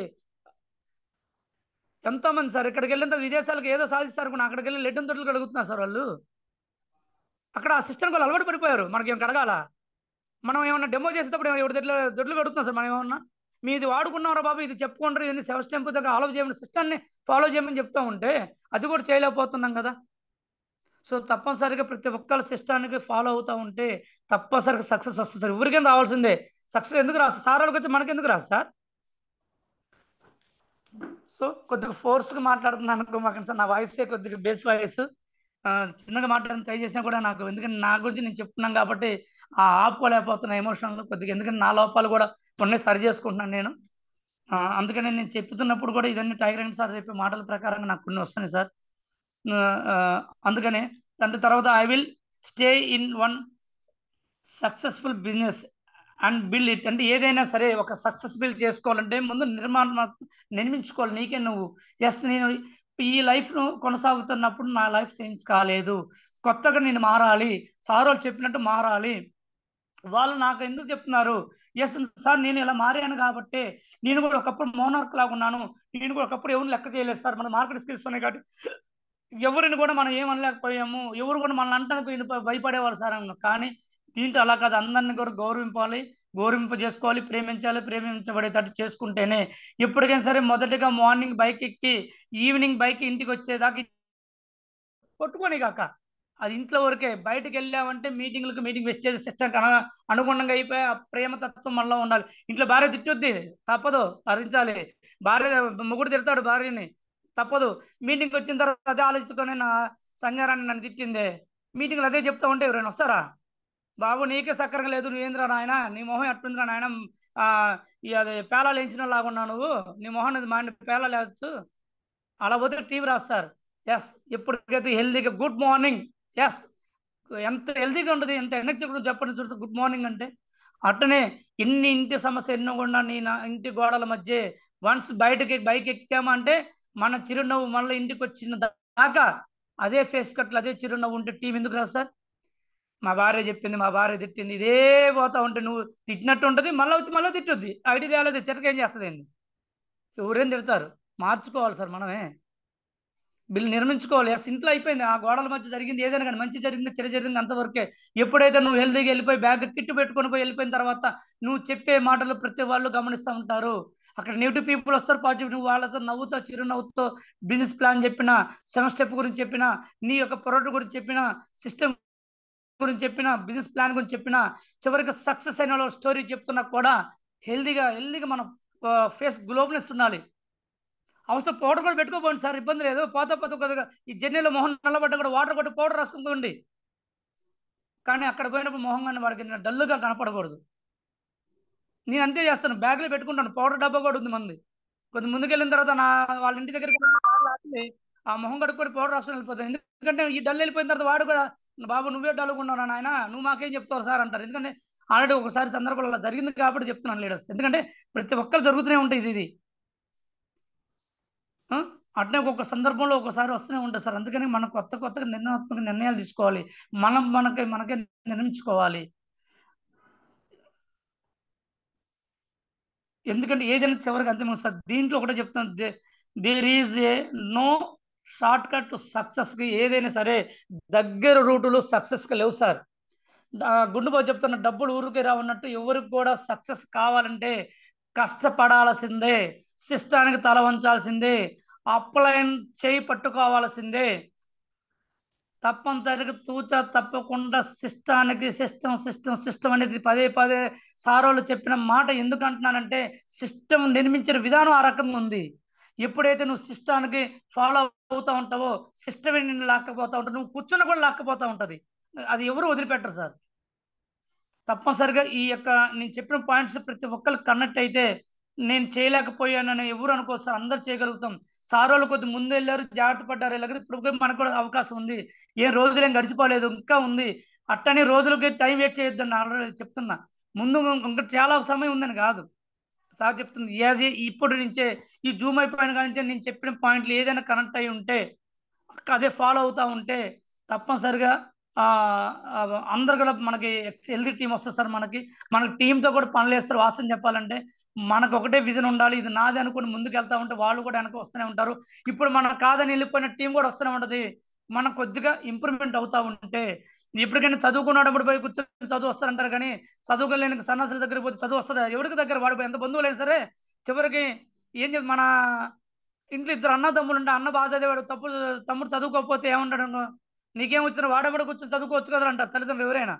ఎంతో మంది సార్. ఇక్కడికి వెళ్ళిన విదేశాలకు ఏదో సాధిస్తారు అనుకున్నా, అక్కడికి వెళ్ళి లెడ్డన్ తొట్టులు కడుగుతున్నారు సార్ వాళ్ళు. అక్కడ ఆ సిస్టమ్ వాళ్ళు అలవాటు పడిపోయారు. మనకేం కడగాల? మనం ఏమన్నా డెమో చేసేటప్పుడు ఎవరి దగ్గర దొడ్లు కడుగుతున్నాం సార్. మనం ఏమన్నా మీది వాడుకున్నారా బాబు, ఇది చెప్పుకుంటారు, ఇది సెవెన్ స్టెంప్ దగ్గర ఆలో చేయమని సిస్టమ్ని ఫాలో చేయమని చెప్తా ఉంటే అది కూడా చేయలేకపోతున్నాం కదా. సో తప్పనిసరిగా ప్రతి ఒక్కరు సిస్టానికి ఫాలో అవుతూ ఉంటే తప్పనిసరిగా సక్సెస్ వస్తుంది సార్. ఎవరికైనా రావాల్సిందే. సక్సెస్ ఎందుకు రాదు సార్? వాళ్ళకి వచ్చి మనకెందుకు రాదు సార్? సో కొద్దిగా ఫోర్స్గా మాట్లాడుతున్నాను అనుకోమాకండి సార్. నా వాయిస్ కొద్దిగా బేస్ వాయిస్ చిన్నగా మాట్లాడడానికి ట్రై చేసినా కూడా నాకు, ఎందుకంటే నా గురించి నేను చెప్తున్నాను కాబట్టి ఆపుకోలేకపోతున్న ఎమోషన్లు కొద్దిగా, ఎందుకంటే నా లోపాలు కూడా కొన్ని సరి చేసుకుంటున్నాను నేను. అందుకని నేను చెప్తున్నప్పుడు కూడా ఇదన్నీ టైగర్ అండ్ సార్ చెప్పే మాటల ప్రకారంగా నాకు కొన్ని వస్తున్నాయి సార్. అందుకనే దాని తర్వాత I will stay in one successful business and build it. అంటే ఏదైనా సరే ఒక సక్సెస్ బిల్డ్ చేసుకోవాలంటే ముందు నిర్మించుకోవాలి నీకే నువ్వు. జస్ట్ నేను ఈ లైఫ్ను కొనసాగుతున్నప్పుడు నా లైఫ్ చేంజ్ కాలేదు, కొత్తగా నేను మారాలి, సార్ వాళ్ళు చెప్పినట్టు మారాలి. వాళ్ళు నాకు ఎందుకు చెప్తున్నారు? ఎస్ సార్, నేను ఇలా మారాను కాబట్టి, నేను కూడా ఒకప్పుడు మోనార్క్ లాగా ఉన్నాను, నేను కూడా ఒకప్పుడు ఎవరు లెక్క చేయలేదు సార్. మన మార్కెట్ స్కిల్స్ ఉన్నాయి కాబట్టి ఎవరిని కూడా మనం ఏమనలేకపోయాము, ఎవరు కూడా మనల్ని అంటానికి భయపడేవాళ్ళు సార్ అన్న. కానీ దీంట్లో అలా కాదు. అందరిని కూడా గౌరవింపాలి, గౌరవింప చేసుకోవాలి, ప్రేమించాలి, ప్రేమించబడేటట్టు చేసుకుంటేనే ఎప్పటికైనా సరే. మొదటిగా మార్నింగ్ బైక్ ఎక్కి ఈవినింగ్ బైక్ ఇంటికి వచ్చేదాకా కొట్టుకొని కాక అది ఇంట్లో వరకే. బయటకు వెళ్ళామంటే మీటింగ్ వెస్టేజ్ సిస్టమ్కి అనుగుణంగా అయిపోయి ఆ ప్రేమతత్వం మనలో ఉండాలి. ఇంట్లో భార్య తిట్టుద్ది, తప్పదు, భరించాలి. భార్య మొగుడు తిడతాడు భార్యని, తప్పదు. మీటింగ్కి వచ్చిన తర్వాత అదే ఆలోచించుకొని నా సంజారాన్ని నన్ను తిట్టిందే, మీటింగ్లు అదే చెప్తా ఉంటే ఎవరైనా వస్తారా? బాబు నీకే సక్కరగా లేదు, నువ్వేంద్రా నాయన, నీ మొహం ఎట్టుందిరా నాయన, ఆ అది పేలాలు వేయించిన లాగున్నావు నువ్వు, నీ మొహం మాండి పేలాలు వేయచ్చు, అలా పోతే టీవీ రాస్తారు. ఎస్, ఎప్పటికైతే హెల్దీగా గుడ్ మార్నింగ్. ఎస్, ఎంత హెల్దీగా ఉంటుంది, ఎంత ఎనర్జీ కూడా చెప్పండి చూస్తే గుడ్ మార్నింగ్ అంటే. అట్టనే ఎన్ని ఇంటి సమస్య ఎన్నో కూడా నా ఇంటి గోడల మధ్య వన్స్ బయటకి బైక్ ఎక్కామంటే మన చిరునవ్వు మళ్ళీ ఇంటికి వచ్చిన దాకా అదే ఫేస్ కట్లు, అదే చిరునవ్వు ఉంటే టీం ఎందుకు రాదు సార్? మా భార్య చెప్పింది, మా భార్య తిట్టింది, ఇదే పోతా ఉంటే నువ్వు తిట్టినట్టు ఉంటుంది, మళ్ళీ వచ్చి మళ్ళీ తిట్టుద్ది. ఐడి తేలేదు, తిరగేం చేస్తుంది ఏంది? ఎవరేం తిడతారు? మార్చుకోవాలి సార్ మనమే. బిల్లు నిర్మించుకోవాలి. ఎస్, ఇంట్లో అయిపోయింది. ఆ గోడల మధ్య జరిగింది ఏదైనా కానీ, మంచి జరిగింది చెడు జరిగింది అంతవరకే. ఎప్పుడైతే నువ్వు హెల్దీగా వెళ్ళిపోయి బ్యాగ్ కిట్టు పెట్టుకొని పోయి వెళ్ళిపోయిన తర్వాత నువ్వు చెప్పే మాటలు ప్రతి వాళ్ళు గమనిస్తూ ఉంటారు. అక్కడ నెగిటివ్ పీపుల్ వస్తారు, పాజిటివ్ వాళ్ళతో నవ్వుతో చిరునవ్వుతో బిజినెస్ ప్లాన్ చెప్పినా, 7 స్టెప్ గురించి చెప్పినా, నీ యొక్క ప్రొడక్ట్ గురించి చెప్పినా, సిస్టమ్ గురించి చెప్పినా, బిజినెస్ ప్లాన్ గురించి చెప్పినా, చివరికి సక్సెస్ అయిన వాళ్ళ స్టోరీ చెప్తున్నా కూడా హెల్దీగా మనం ఫేస్ గ్లోబ్నెస్ ఉండాలి. అవసరం పౌడర్ కూడా పెట్టుకోపోండి సార్, ఇబ్బంది లేదు. పోతా పోతా కొద్దిగా ఈ జర్నీలో మొహం నల్లబడ్డ కూడా వాటర్ కొట్టి పౌడర్ రాసుకుంటూండి. కానీ అక్కడ పోయినప్పుడు మొహం కానీ వాడికి డల్లుగా కనపడకూడదు. నేను అంతే చేస్తాను, బ్యాగ్లో పెట్టుకుంటాను. పౌడర్ డబ్బా కూడా ఉంది మంది. కొద్ది ముందుకెళ్ళిన తర్వాత వాళ్ళ ఇంటి దగ్గరికి ఆపి ఆ మొహం కడుక్కొని పౌడర్ రాసుకొని వెళ్ళిపోతాను. ఎందుకంటే ఈ డల్ వెళ్ళిపోయిన తర్వాత వాడు కూడా, బాబు నువ్వే డల్గా ఉన్నావు నాయన, నువ్వు మాకేం చెప్తావు సార్ అంటారు. ఎందుకంటే ఆల్రెడీ ఒకసారి సందర్భాలు అలా జరిగింది కాబట్టి చెప్తున్నాను లీడర్స్. ఎందుకంటే ప్రతి ఒక్కరు జరుగుతూనే ఉంటాయి ఇది. అట్నే ఒక్కొక్క సందర్భంలో ఒకసారి వస్తూనే ఉంటుంది సార్. అందుకని మనం కొత్తగా నిర్ణయాత్మక నిర్ణయాలు తీసుకోవాలి. మనకే నిర్మించుకోవాలి. ఎందుకంటే ఏదైనా చివరికి అంతిమం సార్. దీంట్లో ఒకటే చెప్తాను, there is a no short cut to సక్సెస్కి. ఏదైనా సరే దగ్గర రూటులు సక్సెస్కి లేవు సార్. గుండుబాబు చెప్తున్న డబ్బులు ఊరికే రావన్నట్టు ఎవరికి కూడా సక్సెస్ కావాలంటే కష్టపడాల్సిందే, సిస్టానికి తల వంచాల్సిందే, అప్లైన్ చేయి పట్టుకోవాల్సిందే. తప్పనిసరిగా తూచా తప్పకుండా సిస్టమ్ అనేది పదే పదే సారోళ్ళు చెప్పిన మాట ఎందుకు అంటున్నానంటే, సిస్టమ్ నిర్మించిన విధానం ఆ రకంగా ఉంది. ఎప్పుడైతే నువ్వు సిస్టానికి ఫాలో అవుతా ఉంటావో సిస్టమే నిన్ను లాక్కపోతా ఉంటుంది. నువ్వు కూర్చున్న కూడా లాక్కపోతా ఉంటుంది. అది ఎవరు వదిలిపెట్టరు సార్. తప్పనిసరిగా ఈ యొక్క నేను చెప్పిన పాయింట్స్ ప్రతి ఒక్కరికి కనెక్ట్ అయితే, నేను చేయలేకపోయానని ఎవరు అనుకోరు సార్. అందరూ చేయగలుగుతాం. సారోళ్ళు కొద్ది ముందు వెళ్ళారు, జాగ్రత్త పడ్డారు. ఇలాగ ఇప్పుడు మనకు కూడా అవకాశం ఉంది. ఏ రోజులేం గడిచిపోలేదు, ఇంకా ఉంది. అట్టని రోజులకి టైం వేస్ట్ చేయొద్దని ఆల్రెడీ చెప్తున్నా. ముందు ఇంకా చాలా సమయం ఉందని కాదు. సార్ చెప్తుంది ఇప్పుడు నుంచే ఈ జూమ్ అయిపోయిన కాడి నుంచే నేను చెప్పిన పాయింట్లు ఏదైనా కనెక్ట్ అయి ఉంటే, అదే ఫాలో అవుతా ఉంటే తప్పనిసరిగా అందరు కూడా మనకి హెల్దీ టీం వస్తుంది సార్. మనకి టీంతో కూడా పనులు వేస్తారు. వాస్తవం చెప్పాలంటే మనకు ఒకటే విజన్ ఉండాలి. ఇది నాది అనుకుని ముందుకు వెళ్తా ఉంటే వాళ్ళు కూడా వెనక వస్తూనే ఉంటారు. ఇప్పుడు మనం కాదని వెళ్ళిపోయిన టీం కూడా వస్తూనే ఉంటుంది. మనం కొద్దిగా ఇంప్రూవ్మెంట్ అవుతా ఉంటే, ఎప్పటికైనా చదువుకున్నప్పుడు పోయి కూర్చొని చదువు వస్తారంటారు. కానీ చదువుకోలేని సన్నాసుల దగ్గర పోతే చదువు వస్తుంది? ఎవరికి దగ్గర వాడు ఎంత బంధువులు అయినా సరే చివరికి ఏం చెప్పి మన ఇంట్లో ఇద్దరు అన్నదమ్ములు ఉంటే అన్న బాగా చదివాడు, తమ్ముడు చదువుకోకపోతే ఏమంటాడు? నీకేం వచ్చినా వాడబడి కూర్చొని చదువుకోవచ్చు కదా అంటారు తల్లిదండ్రులు ఎవరైనా.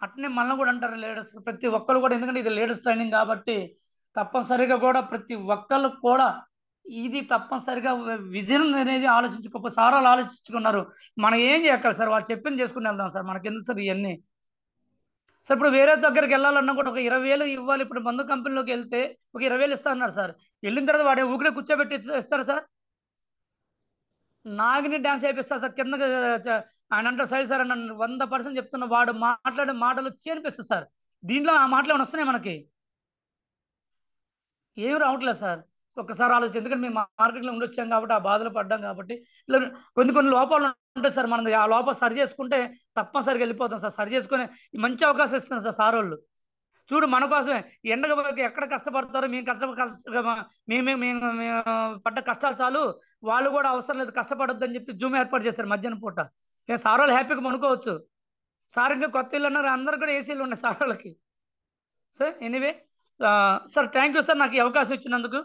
అట్నే మనల్ని కూడా అంటారు లీడర్స్, ప్రతి ఒక్కరు కూడా. ఎందుకంటే ఇది లీడర్స్ ట్రైనింగ్ కాబట్టి తప్పనిసరిగా కూడా ప్రతి ఒక్కళ్ళు కూడా ఇది తప్పనిసరిగా విజన్ అనేది ఆలోచించుకోకపోతే సార్ వాళ్ళు ఆలోచించుకున్నారు. మనం ఏం చేయగలం సార్? వాళ్ళు చెప్పింది చేసుకుని వెళ్దాం సార్. మనకెందుకు సార్ ఇవన్నీ? సార్ ఇప్పుడు వేరే దగ్గరికి వెళ్ళాలన్నా కూడా ఒక 20,000 ఇవ్వాలి. ఇప్పుడు మందు కంపెనీలోకి వెళ్తే ఒక 20,000 ఇస్తా అన్నారు సార్. వెళ్ళిన తర్వాత వాడు ఊరికే కూర్చోబెట్టి ఇస్తారు సార్. నాగిని డాన్స్ చేపిస్తారు సార్. కింద ఆయన అంటారు సరే సార్ నన్ను 100% చెప్తున్న, వాడు మాట్లాడే మాటలు చేనిపిస్తుంది సార్. దీంట్లో ఆ మాటలు ఏమైనా వస్తున్నాయి మనకి? ఏం రావట్లేదు సార్. ఒక్కసారి ఆలోచించి, ఎందుకంటే మేము మార్కెట్లో ఉండొచ్చాం కాబట్టి ఆ బాధలు పడ్డాం కాబట్టి ఇలా కొన్ని లోపాలు ఉంటాయి సార్. మనం ఆ లోపాలు సరి చేసుకుంటే తప్పనిసరిగా వెళ్ళిపోతాం సార్. సరి చేసుకుని మంచి అవకాశం ఇస్తున్నారు సార్ వాళ్ళు. చూడు మన కోసమే ఎండకు ఎక్కడ కష్టపడతారో మేము మేము పడ్డ కష్టాలు చాలు, వాళ్ళు కూడా అవసరం లేదు కష్టపడొద్దు అని చెప్పి జూమ్ ఏర్పాటు చేశారు మధ్యాహ్నం పూట. సార్ వాళ్ళు హ్యాపీగా పనుకోవచ్చు. సార్ ఇంకా కొత్త ఇల్లు అన్నారు, అందరు కూడా ఏసీలు ఉన్నాయి సార్ వాళ్ళకి. Sir anyway sir, thank you sir నాకు ఈ అవకాశం ఇచ్చినందుకు.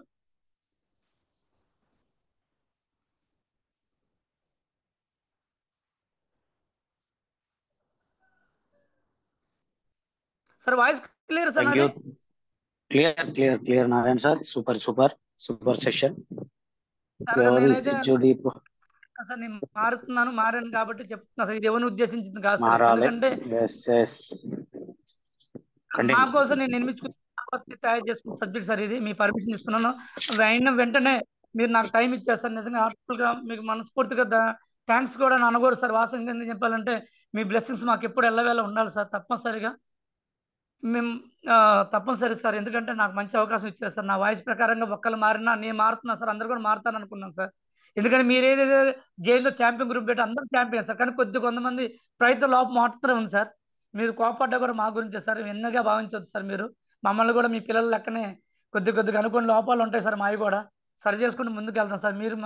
Sir voice clear sir thank you. నాది? Clear Narayana sir. Super session. నేనైతే సార్ నేను మారాను కాబట్టి చెప్తున్నా సార్. ఇది ఎవరిని ఉద్దేశించింది కాదు సార్. మారాలి. ఎందుకంటే మా కోసం నేను నిర్మించుకుని తయారు చేసుకున్న సబ్జెక్ట్ సార్ ఇది. మీ పర్మిషన్ ఇస్తున్నాను. అయిన వెంటనే మీరు నాకు టైం ఇచ్చారు సార్. నిజంగా హార్ట్ఫుల్గా మీకు మనస్ఫూర్తిగా థ్యాంక్స్ కూడా అనకూడదు సార్. వాస్తవంగా ఎందుకు చెప్పాలంటే మీ బ్లెస్సింగ్స్ మాకు ఎప్పుడు ఎల్లవేళ ఉండాలి సార్. తప్పనిసరిగా మేము తప్పనిసరి సార్. ఎందుకంటే నాకు మంచి అవకాశం ఇచ్చారు సార్. నా వాయిస్ ప్రకారంగా ఒక్కళ్ళు మారినా నేను మారుతున్నా సార్. అందరు కూడా మారుతాను అనుకున్నాను సార్. ఎందుకంటే మీరు ఏదైతే జైల్లో ఛాంపియన్ గ్రూప్ పెట్టి అందరూ ఛాంపియన్ సార్. కానీ కొంతమంది ప్రయత్నం లోపం మాత్రమే ఉంది సార్. మీరు కోపడ్డా కూడా మా గురించే సార్. ఎన్నగా భావించవద్దు సార్. మీరు మమ్మల్ని కూడా మీ పిల్లల లెక్కనే కొద్దిగా అనుకున్న లోపాలు ఉంటాయి సార్. మావి కూడా సరి చేసుకుంటూ ముందుకు వెళ్తాం సార్. మీరు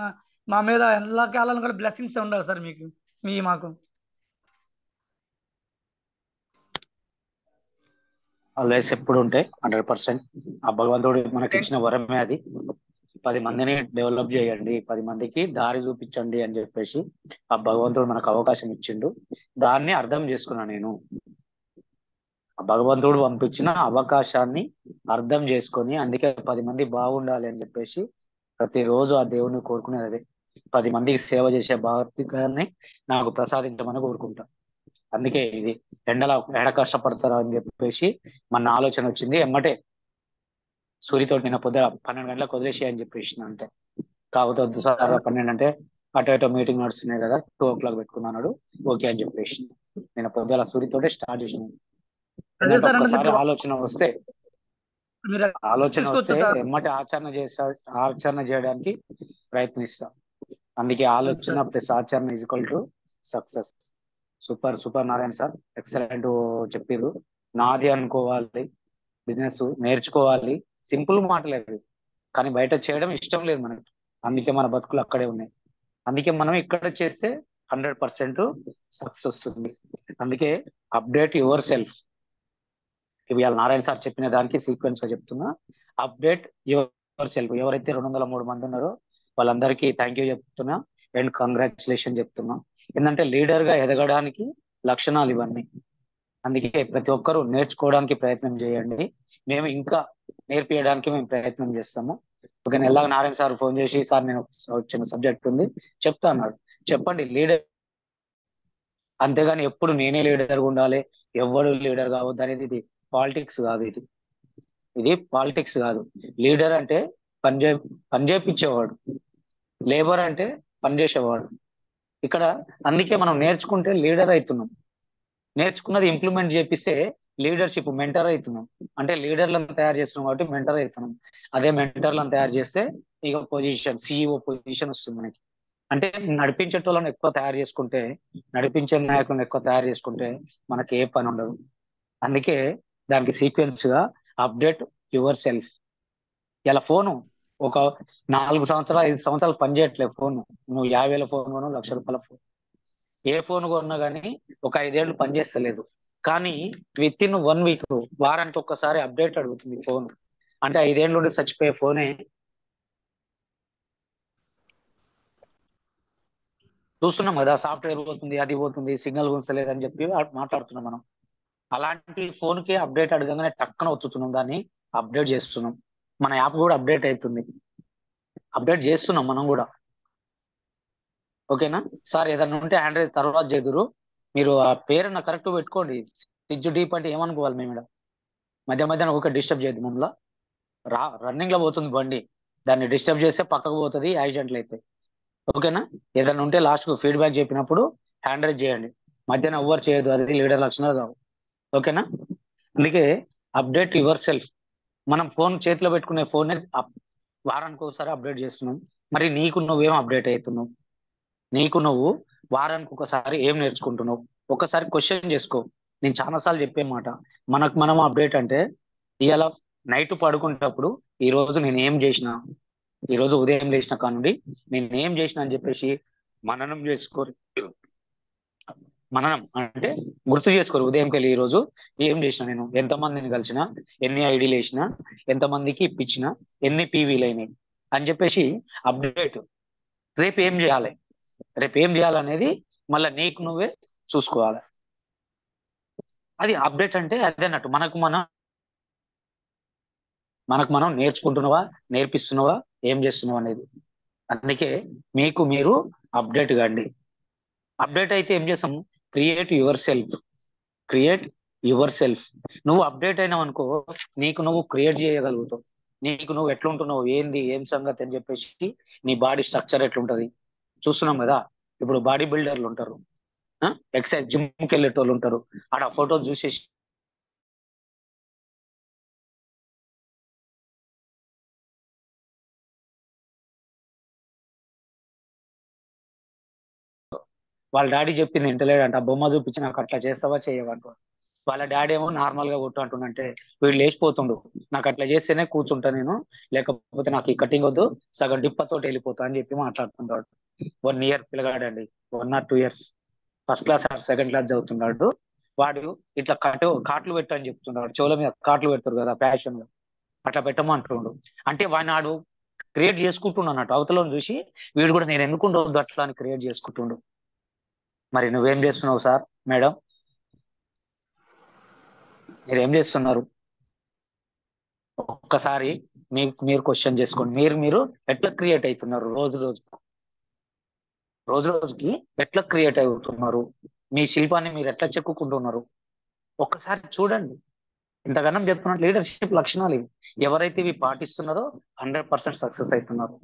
మా మీద ఎలా కాలం కూడా బ్లెస్సింగ్స్ ఉండాలి సార్. మాకు ఆల్వేస్ ఎప్పుడు ఉంటాయి 100%. ఆ భగవంతుడు మనకి ఇచ్చిన వరమే అది. 10 మందిని డెవలప్ చేయండి, 10 మందికి దారి చూపించండి అని చెప్పేసి ఆ భగవంతుడు మనకు అవకాశం ఇచ్చిండు. దాన్ని అర్థం చేసుకున్నా నేను. ఆ భగవంతుడు పంపించిన అవకాశాన్ని అర్థం చేసుకొని, అందుకే 10 మంది బాగుండాలి అని చెప్పేసి ప్రతిరోజు ఆ దేవుని కోరుకునేది అదే. 10 మందికి సేవ చేసే భాగ్యాన్ని నాకు ప్రసాదించమని కోరుకుంటా. అందుకే ఇది ఎడ కష్టపడతారా అని చెప్పేసి మన ఆలోచన వచ్చింది. ఎమ్మటే సూర్యతో నిన్న పొద్దున 12 గంటలకు వదిలేసి అని చెప్పేసి అంతే. కాకపోతే వద్దు సార్ 12 అంటే అటు ఇటు మీటింగ్ నడుస్తున్నాయి కదా, 2 o'clock పెట్టుకున్నాడు. ఓకే అని చెప్పేసి నేను పొద్దున సూర్యతోటే స్టార్ట్ చేసినాను. అదే ఏంటంటే సార్ అన్నది ఒక్కసారి ఇప్పుడు మీరు ఆలోచన వస్తే తీసుకొచ్చుతారు. ఎమ్మటి ఆచరణ చేయడానికి ప్రయత్నిస్తా. అందుకే ఆలోచన ప్లస్ ఆచరణ = success. Super super Narayana sir, excellent చెప్పారు. నాది అనుకోవాలి, బిజినెస్ నేర్చుకోవాలి, సింపుల్ మాటలేదు కానీ బయట చేయడం ఇష్టం లేదు మనకి. అందుకే మన బతుకులు అక్కడే ఉన్నాయి. అందుకే మనం ఇక్కడ చేస్తే 100% సక్సెస్ వస్తుంది. అందుకే అప్డేట్ యువర్ సెల్ఫ్. ఇవాళ నారాయణ సార్ చెప్పిన దానికి సీక్వెన్స్ గా చెప్తున్నా. Update your self. ఎవరైతే 203 మంది ఉన్నారో వాళ్ళందరికీ థ్యాంక్ యూ చెప్తున్నా అండ్ కంగ్రాచులేషన్ చెప్తున్నా. ఏంటంటే లీడర్ గా ఎదగడానికి లక్షణాలు ఇవన్నీ. అందుకే ప్రతి ఒక్కరూ నేర్చుకోవడానికి ప్రయత్నం చేయండి. మేము ఇంకా నేర్పించడానికి మేము ప్రయత్నం చేస్తాము. ఓకే, ఎలాగ నారాయణ సార్ ఫోన్ చేసి సార్ నేను వచ్చిన సబ్జెక్ట్ ఉంది చెప్తా అన్నాడు. చెప్పండి లీడర్, అంతేగాని ఎప్పుడు నేనే లీడర్ ఉండాలి, ఎవడు లీడర్ కావద్దు అనేది ఇది పాలిటిక్స్ కాదు. ఇది పాలిటిక్స్ కాదు. లీడర్ అంటే పని చేపించేవాడు, లేబర్ అంటే పనిచేసేవాడు ఇక్కడ. అందుకే మనం నేర్చుకుంటే లీడర్ అవుతున్నాం. నేర్చుకున్నది ఇంప్లిమెంట్ చేపిస్తే లీడర్షిప్ మెంటర్ అవుతున్నాం. అంటే లీడర్లను తయారు చేస్తున్నాం కాబట్టి మెంటర్ అవుతున్నాం. అదే మెంటర్లను తయారు చేస్తే ఇక పొజిషన్ CEO పొజిషన్ వస్తుంది మనకి. అంటే నడిపించేటోళ్ళని ఎక్కువ తయారు చేసుకుంటే, నడిపించే నాయకులను ఎక్కువ తయారు చేసుకుంటే మనకి ఏ పని ఉండదు. అందుకే దానికి సీక్వెన్స్ గా అప్డేట్ యువర్ సెల్ఫ్. ఇలా ఫోను ఒక 4 సంవత్సరాలు 5 సంవత్సరాలు పనిచేయట్లేదు ఫోన్. నువ్వు 50,000 ఫోన్ కొను, ₹1,00,000 ఫోన్, ఏ ఫోన్ కొన్నా కానీ ఒక 5 ఏళ్ళు పనిచేస్తలేదు. కానీ విత్ ఇన్ 1 వీక్ వారానికి ఒక్కసారి అప్డేట్ అడుగుతుంది ఫోన్. అంటే 5 ఏళ్ళ నుండి చచ్చిపోయే ఫోనే చూస్తున్నాం కదా. సాఫ్ట్వేర్ పోతుంది, అది పోతుంది, సిగ్నల్ గుంచలేదు అని చెప్పి మాట్లాడుతున్నాం మనం. అలాంటి ఫోన్ కి అప్డేట్ అడగగానే టక్కన ఒత్తుతున్నాం, దాన్ని అప్డేట్ చేస్తున్నాం. మన యాప్ కూడా అప్డేట్ అవుతుంది, అప్డేట్ చేస్తున్నాం మనం కూడా. ఓకేనా సార్? ఏదన్నా ఉంటే ఆండ్రాయిడ్ తర్వాత చేదురు. మీరు ఆ పేరున్న కరెక్ట్ పెట్టుకోండి. సిజ్ డీప్ అంటే ఏమనుకోవాలి మేము ఇక్కడ? మధ్య మధ్యాహ్నం ఒక డిస్టర్బ్ చేయద్దు మమ్మల్ని. రన్నింగ్ లో పోతుంది బండి, దాన్ని డిస్టర్బ్ చేస్తే పక్కకు పోతుంది, యాక్సిడెంట్లు అవుతాయి. ఓకేనా? ఏదైనా ఉంటే లాస్ట్ కు ఫీడ్బ్యాక్ చెప్పినప్పుడు హ్యాండ్ రైజ్ చేయండి. మధ్యాహ్నం ఎవ్వరు చేయదు, అది లీడర్ లక్షణాలు కావు. ఓకేనా? అందుకే అప్డేట్ యువర్ సెల్ఫ్. మనం ఫోన్ చేతిలో పెట్టుకునే ఫోన్ వారానికి ఒకసారి అప్డేట్ చేస్తున్నాం. మరి నీకు నువ్వేం అప్డేట్ అవుతున్నావు? నీకు నువ్వు వారానికి ఒకసారి ఏం నేర్చుకుంటున్నావు? ఒకసారి క్వశ్చన్ చేసుకో. నేను చాలాసార్లు చెప్పే మాట, మనకు మనం అప్డేట్ అంటే ఇవాళ నైట్ పడుకునేటప్పుడు ఈ రోజు నేను ఏం చేసిన, ఈ రోజు ఉదయం లేచిన కానుండి నేను ఏం చేసిన అని చెప్పేసి మననం చేసుకోరు. మననం అంటే గుర్తు చేసుకోరు. ఉదయంకి వెళ్ళి ఈ రోజు ఏం చేసిన, నేను ఎంతమందిని కలిసిన, ఎన్ని ఐడీలు వేసిన, ఎంతమందికి ఇప్పించిన, ఎన్ని పీవీలు అయినాయి అని చెప్పేసి అప్డేట్. రేపు ఏం చేయాలి, రేపు ఏం చేయాలనేది మళ్ళీ నీకు నువ్వే చూసుకోవాలి. అది అప్డేట్ అంటే అదేనట్టు. మనకు మనం నేర్చుకుంటున్నావా, నేర్పిస్తున్నావా, ఏం చేస్తున్నావా అనేది. అందుకే మీకు మీరు అప్డేట్ కాండి. అప్డేట్ అయితే ఏం చేస్తాం? Create your self. Create your self. నువ్వు అప్డేట్ అయినావు అనుకో, నీకు నువ్వు క్రియేట్ చేయగలుగుతావు. నీకు నువ్వు ఎట్లుంటున్నావు, ఏంది ఏం సంగతి అని చెప్పేసి, నీ బాడీ స్ట్రక్చర్ ఎట్లుంటది చూస్తున్నాం కదా. ఇప్పుడు బాడీ బిల్డర్లు ఉంటారు, ఎక్సైజ్ జిమ్కి వెళ్ళేటోళ్ళు ఉంటారు. ఆడ ఫోటో చూసేసి వాళ్ళ డాడీ చెప్పింది వింటలేడంట, ఆ బొమ్మ చూపించి నాకు అట్లా చేస్తావా చేయవంట. వాళ్ళ డాడీ ఏమో నార్మల్ గా కొట్టు అంటుండంటే వీడు లేచిపోతుండు, నాకు అట్లా చేస్తేనే కూర్చుంటా నేను, లేకపోతే నాకు ఈ కటింగ్ వద్దు, సగం డిప్పతోటి వెళ్ళిపోతా అని చెప్పి మాట్లాడుతుంటాడు. 1 year పిల్లగాడండి, 1 or 2 years, first class or second class చదువుతున్నాడు. వాడు ఇట్లా కాట్లు పెట్టని చెప్తున్నాడు, చెవుల మీద కాట్లు పెడతారు కదా ప్యాషన్ గా, అట్లా పెట్టమంటుండు. అంటే వాడిని ఆడు క్రియేట్ చేసుకుంటుండు అన్నట్టు, అవతలను చూసి వీడు కూడా నేను ఎందుకు ఉండవద్దు అట్లా అని క్రియేట్ చేసుకుంటుండు. మరి నువ్వేం చేస్తున్నావు సార్, మేడం? మీరు ఏం చేస్తున్నారు? ఒక్కసారి మీరు క్వశ్చన్ చేసుకోండి. మీరు ఎట్లా క్రియేట్ అవుతున్నారు? రోజు రోజుకి ఎట్లా క్రియేట్ అవుతున్నారు? మీ శిల్పాన్ని మీరు ఎట్లా చెక్కుకుంటున్నారు? ఒక్కసారి చూడండి. ఇంతగానం చెప్తున్నట్టు లీడర్షిప్ లక్షణాలు ఇవి. ఎవరైతే ఇవి పాటిస్తున్నారో 100% సక్సెస్ అవుతున్నారు.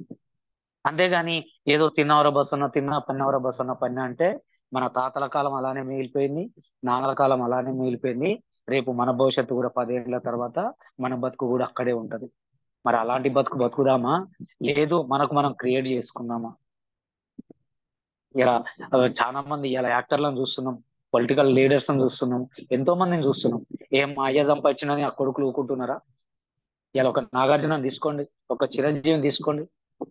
అంతేగాని ఏదో తిన్నవర బసన్న తిన్నా పన్నవర బసన్న పన్న అంటే మన తాతల కాలం అలానే మిగిలిపోయింది, నాన్నల కాలం అలానే మిగిలిపోయింది. రేపు మన భవిష్యత్తు కూడా 10 ఏళ్ల తర్వాత మన బతుకు కూడా అక్కడే ఉంటది. మరి అలాంటి బతుకుదామా, లేదు మనకు మనం క్రియేట్ చేసుకుందామా? ఇలా చాలా మంది ఇలా యాక్టర్లను చూస్తున్నాం, పొలిటికల్ లీడర్స్ చూస్తున్నాం, ఎంతో మందిని చూస్తున్నాం. ఏం అయ్య సంపాదించినని ఆ కొడుకులు ఊకుంటున్నారా? ఇలా ఒక నాగార్జున తీసుకోండి, ఒక చిరంజీవిని తీసుకోండి,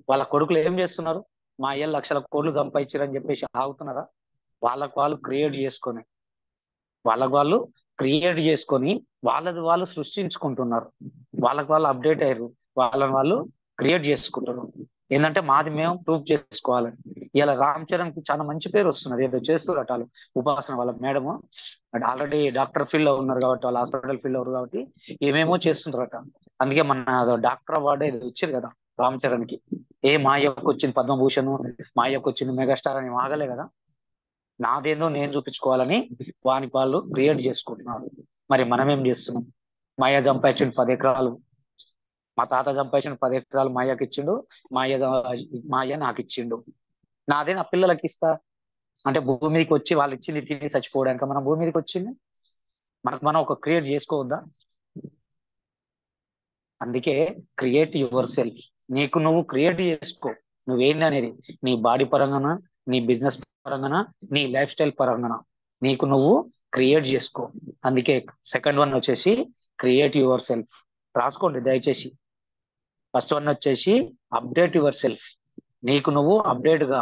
వాళ్ళ కొడుకులు ఏం చేస్తున్నారు? మా అయ్య లక్షల కోట్లు సంపాదించారని చెప్పేసి ఆగుతున్నారా? వాళ్ళకు వాళ్ళు క్రియేట్ చేసుకొని వాళ్ళకు వాళ్ళు క్రియేట్ చేసుకొని వాళ్ళది వాళ్ళు సృష్టించుకుంటున్నారు. వాళ్ళకు వాళ్ళు అప్డేట్ అయ్యారు, వాళ్ళని వాళ్ళు క్రియేట్ చేసుకుంటున్నారు. ఏంటంటే మాది మేము ప్రూవ్ చేసుకోవాలని. ఇలా రామ్ చరణ్ కి చాలా మంచి పేరు వస్తున్నది, ఏదో చేస్తున్నారు వాళ్ళు. ఉపాసన వాళ్ళ మేడము ఆల్రెడీ డాక్టర్ ఫీల్డ్ లో ఉన్నారు కాబట్టి, వాళ్ళు హాస్పిటల్ ఫీల్డ్ లో ఉన్నారు కాబట్టి ఏమేమో చేస్తుంటారట. అందుకే మన డాక్టర్ అవార్డు ఏదో ఇచ్చారు కదా రామ్ చరణ్ కి. మా అయ్యకు వచ్చింది పద్మభూషణ్, మా అయ్యకు వచ్చింది మెగాస్టార్ అని ఆగలే కదా. నాదేందో నేను చూపించుకోవాలని వానికి వాళ్ళు క్రియేట్ చేసుకుంటున్నారు. మరి మనం ఏం చేస్తున్నాం? మా అయ్య సంపాదించిండు 10 ఎకరాలు, మా తాత సంపాదించిన 10 ఎకరాలు మా అయ్యకి ఇచ్చిండు, మా అయ్య నాకు ఇచ్చిండు, నాదే నా పిల్లలకి ఇస్తా అంటే భూమి మీదకి వచ్చి వాళ్ళు ఇచ్చింది తిని చచ్చిపోవడానికి మనం భూమి మీదకి వచ్చింది. మనకు మనం ఒక క్రియేట్ చేసుకోవద్దా? అందుకే క్రియేట్ యువర్ సెల్ఫ్. నీకు నువ్వు క్రియేట్ చేసుకో. నువ్వేంటి అనేది, నీ బాడీ పరంగానా, నీ బిజినెస్ పరంగానా, నీ లైఫ్ స్టైల్ పరంగానా, నీకు నువ్వు క్రియేట్ చేసుకో. అందుకే సెకండ్ వన్ వచ్చేసి క్రియేట్ యువర్ సెల్ఫ్. రాసుకోండి దయచేసి. ఫస్ట్ వన్ వచ్చేసి అప్డేట్ యువర్ సెల్ఫ్, నీకు నువ్వు అప్డేట్ గా.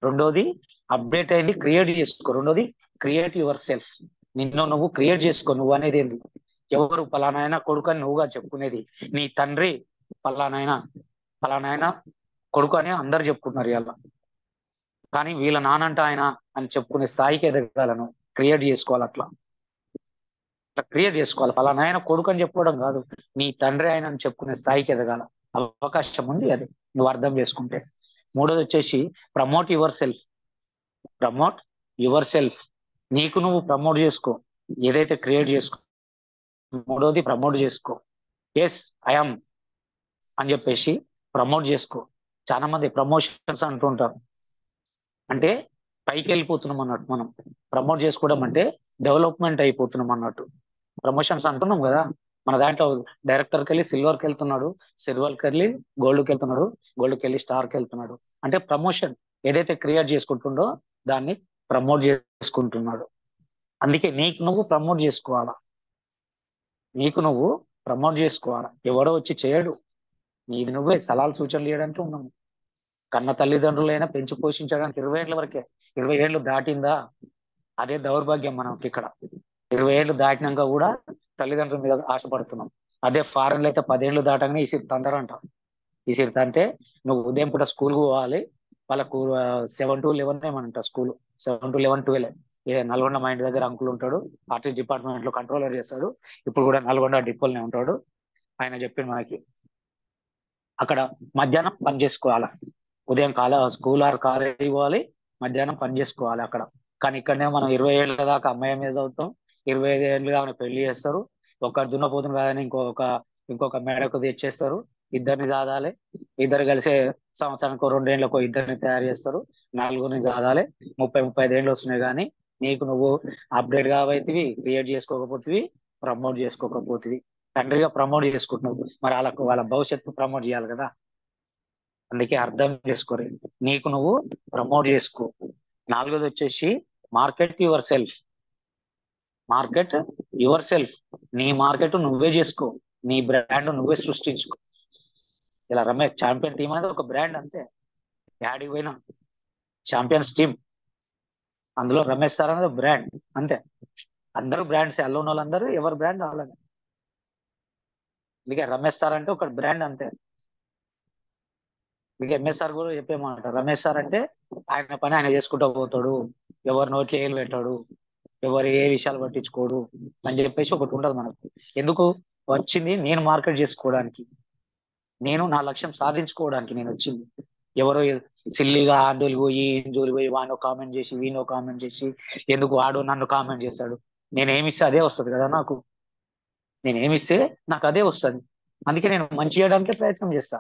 రెండోది అప్డేట్ అయింది క్రియేట్ చేసుకో. రెండోది క్రియేట్ యువర్ సెల్ఫ్, నిన్ను నువ్వు క్రియేట్ చేసుకో. నువ్వు అనేది ఏంది? ఎవరు పలానాయన కొడుకు అని నువ్వుగా చెప్పుకునేది? నీ తండ్రి పలానాయన పలానాయన కొడుకు అని అందరు చెప్పుకుంటున్నారు ఇలా. కానీ వీళ్ళ నానంట ఆయన అని చెప్పుకునే స్థాయికి ఎదగాలను క్రియేట్ చేసుకోవాలి. అట్లా క్రియేట్ చేసుకోవాలి. పలానాయన కొడుకు అని చెప్పుకోవడం కాదు, నీ తండ్రి ఆయన అని చెప్పుకునే స్థాయికి ఎదగాల. అవకాశం ఉంది, అది నువ్వు అర్థం చేసుకుంటే. మూడోది వచ్చేసి promote your self. Promote your self, నీకు నువ్వు ప్రమోట్ చేసుకో. ఏదైతే క్రియేట్ చేసుకో. మూడోది ప్రమోట్ చేసుకో. ఎస్ ఐఎమ్ అని చెప్పేసి ప్రమోట్ చేసుకో. చాలా మంది ప్రమోషన్స్ అంటుంటారు, అంటే పైకి వెళ్ళిపోతున్నాం అన్నట్టు. మనం ప్రమోట్ చేసుకోవడం అంటే డెవలప్మెంట్ అయిపోతున్నాం అన్నట్టు. ప్రమోషన్స్ అంటున్నాం కదా, మన దాంట్లో డైరెక్టర్కి వెళ్ళి సిల్వర్కి వెళ్తున్నాడు, సిల్వర్కి వెళ్ళి గోల్డ్కి వెళ్తున్నాడు, గోల్డ్కి వెళ్ళి స్టార్కి వెళ్తున్నాడు. అంటే ప్రమోషన్ ఏదైతే క్రియేట్ చేసుకుంటుండో దాన్ని ప్రమోట్ చేసుకుంటున్నాడు. అందుకే నీకు నువ్వు ప్రమోట్ చేసుకోవాలా. నీకు నువ్వు ప్రమోట్ చేసుకోవాలా. ఎవడో వచ్చి చేయడు, నీది నువ్వే సలహాలు సూచనలు చేయడానికి ఉన్నాము. కన్న తల్లిదండ్రులైనా పెంచి పోషించడానికి 20 ఏళ్ళ వరకే. 20 ఏళ్ళు దాటిందా అదే దౌర్భాగ్యం మనకి ఇక్కడ. 20 ఏళ్ళు దాటినాక కూడా తల్లిదండ్రుల మీద ఆశపడుతున్నాం. అదే ఫారెన్ లో అయితే 10 ఏళ్ళు దాటగానే ఇసిరి తందరంట. ఇసిరి తంతే నువ్వు ఉదయం పూట స్కూల్ పోవాలి. వాళ్ళకు 7 to 11 ఏమంట స్కూల్, 7 to 11, 12. నల్గొండ మా ఇంటి దగ్గర అంకుల్ ఉంటాడు, ఆర్టీసీ డిపార్ట్మెంట్ లో కంట్రోలర్ చేస్తాడు. ఇప్పుడు కూడా నల్గొండ డిపోల్నే ఉంటాడు. ఆయన చెప్పింది మనకి, అక్కడ మధ్యాహ్నం పని చేసుకోవాలి. ఉదయం స్కూల్ ఆర్ కాలేజీ పోవాలి, మధ్యాహ్నం పని చేసుకోవాలి అక్కడ. కానీ ఇక్కడనే మనం 20 ఏళ్ళ దాకా అమ్మాయి మీద చదువుతాం, 25 ఏళ్ళుగా ఆమె పెళ్లి చేస్తారు. ఒక దున్నపోతును కాదని ఇంకొక మేడకు తెచ్చేస్తారు. ఇద్దరిని సాదాలి, ఇద్దరు కలిసే సంవత్సరానికి 2 ఏళ్ళకు ఇద్దరిని తయారు చేస్తారు, నలుగురిని సాదాలి. 30-35 ఏళ్ళు వస్తున్నాయి కానీ నీకు నువ్వు అప్డేట్ కావైతివి, క్రియేట్ చేసుకోకపోతివి, ప్రమోట్ చేసుకోకపోతివి. తండ్రిగా ప్రమోట్ చేసుకుంటున్నావు, మరి వాళ్ళ భవిష్యత్తు ప్రమోట్ చేయాలి కదా. అందుకే అర్థం చేసుకోరు. నీకు నువ్వు ప్రమోట్ చేసుకో. నాలుగోది వచ్చేసి market your self. Market your self, నీ మార్కెట్ నువ్వే చేసుకో, నీ బ్రాండ్ నువ్వే సృష్టించుకో. ఇలా రమేష్ ఛాంపియన్ టీం అనేది ఒక బ్రాండ్ అంతే. యాడికి పోయినా ఛాంపియన్స్ టీం, అందులో రమేష్ సార్ అనేది బ్రాండ్ అంతే. అందరూ బ్రాండ్స్, అల్లో ఉన్న వాళ్ళందరూ ఎవరి బ్రాండ్ వాళ్ళని. అందుకే రమేష్ సార్ అంటే ఒక బ్రాండ్ అంతే. మీకు ఎంఎస్ సార్ కూడా చెప్పే మాట, రమేష్ సార్ అంటే ఆయన పని ఆయన చేసుకుంటూ పోతాడు, ఎవరి నోట్లో ఏలు పెట్టాడు, ఎవరు ఏ విషయాలు పట్టించుకోడు అని చెప్పేసి ఒకటి ఉండదు మనకు. ఎందుకు వచ్చింది? నేను మార్కెట్ చేసుకోవడానికి, నేను నా లక్ష్యం సాధించుకోవడానికి నేను వచ్చింది. ఎవరో సిల్లిగా ఆందోళన పోయి జోలి పోయి వాడినో కామెంట్ చేసి వీనో కామెంట్ చేసి ఎందుకు వాడు నన్ను కామెంట్ చేశాడు, నేనేమిస్తే అదే వస్తుంది కదా నాకు. నేనేమిస్తే నాకు అదే వస్తుంది. అందుకే నేను మంచి చేయడానికే ప్రయత్నం చేస్తా.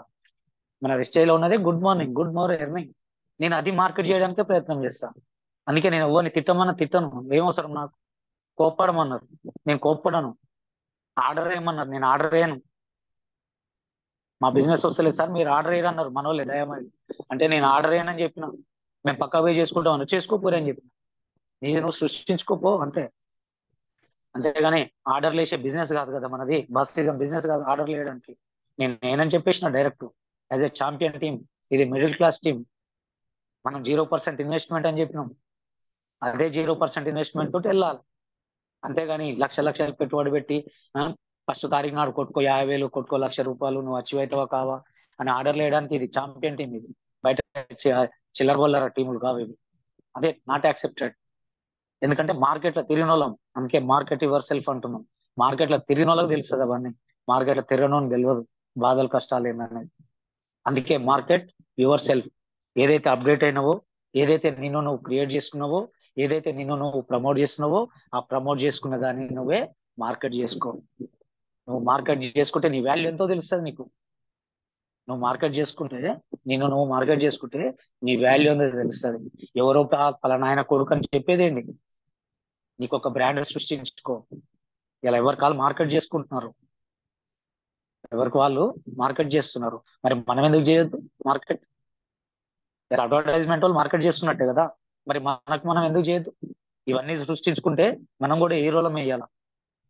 మన వెస్టేజ్లో ఉన్నదే good morning, good morning earning. నేను అది మార్కెట్ చేయడానికే ప్రయత్నం చేస్తా. అందుకే నేను ఎవరిని తిట్టమన్నా తిట్టను, ఏమవసరం నాకు. కోప్పడమన్నారు, నేను కోప్పడను. ఆర్డర్ వేయమన్నారు, నేను ఆర్డర్ వేయను. మా బిజినెస్ వస్తలేదు సార్ మీరు ఆర్డర్ వేయరన్నారు మన వాళ్ళే దయమని, అంటే నేను ఆర్డర్ వేయనని చెప్పిన. మేము పక్కా పోయి చేసుకుంటామని, చేసుకోపోరే అని చెప్పిన. నేను సృష్టించుకోపో అంతే. అంతేగాని ఆర్డర్లు వేసే బిజినెస్ కాదు కదా మనది, బస్ సీజన్ బిజినెస్ కాదు ఆర్డర్లు వేయడానికి. నేనని చెప్పేసిన direct, as a champion team, ఇది మిడిల్ క్లాస్ టీం, మనం 0% ఇన్వెస్ట్మెంట్ అని చెప్పినాం. అదే 0% ఇన్వెస్ట్మెంట్ తోటి వెళ్ళాలి. అంతేగాని లక్షలు పెట్టుబడి పెట్టి ఫస్ట్ తారీఖు నాడు కొట్టుకో 50,000, కొట్టుకో ₹1,00,000 నువ్వు అచీవ్ అవుతావా కావా అని ఆర్డర్లు వేయడానికి ఇది ఛాంపియన్ టీం. ఇది బయట చిల్లర బొల్లర టీములు కావు ఇవి. అదే నాట్ యాక్సెప్టెడ్. ఎందుకంటే మార్కెట్ లో తిరిగిన వాళ్ళం, అందుకే మార్కెట్ యువర్ సెల్ఫ్ అంటున్నాం. మార్కెట్ లో తిరిగిన వాళ్ళకి తెలుస్తుంది అవన్నీ, మార్కెట్ లో తిరగనోని తెలియదు బాధలు కష్టాలు ఏంటనేది. అందుకే మార్కెట్ యువర్ సెల్ఫ్. ఏదైతే అప్డేట్ అయినావో, ఏదైతే నిన్ను నువ్వు క్రియేట్ చేసుకున్నావో, ఏదైతే నిన్ను నువ్వు ప్రమోట్ చేస్తున్నావో, ఆ ప్రమోట్ చేసుకున్న దాన్ని నువ్వే మార్కెట్ చేసుకో. నువ్వు మార్కెట్ చేసుకుంటే నీ వాల్యూ ఎంతో తెలుస్తుంది నీకు. నువ్వు మార్కెట్ చేసుకుంటే, నిన్ను నువ్వు మార్కెట్ చేసుకుంటే నీ వాల్యూ ఎంతో తెలుస్తుంది. ఎవరో పలానా ఆయన కొడుకు అని చెప్పేదేంటి, నీకు ఒక బ్రాండ్ సృష్టించుకో. ఇలా ఎవరి కాళ్ళు మార్కెట్ చేసుకుంటున్నారు, ఎవరికి వాళ్ళు మార్కెట్ చేస్తున్నారు. మరి మనం ఎందుకు చేయొద్దు మార్కెట్? అడ్వర్టైజ్మెంట్ వాళ్ళు మార్కెట్ చేస్తున్నట్టే కదా, మరి మనకు మనం ఎందుకు చేయొద్దు? ఇవన్నీ సృష్టించుకుంటే మనం కూడా హీరోలం వేయాల.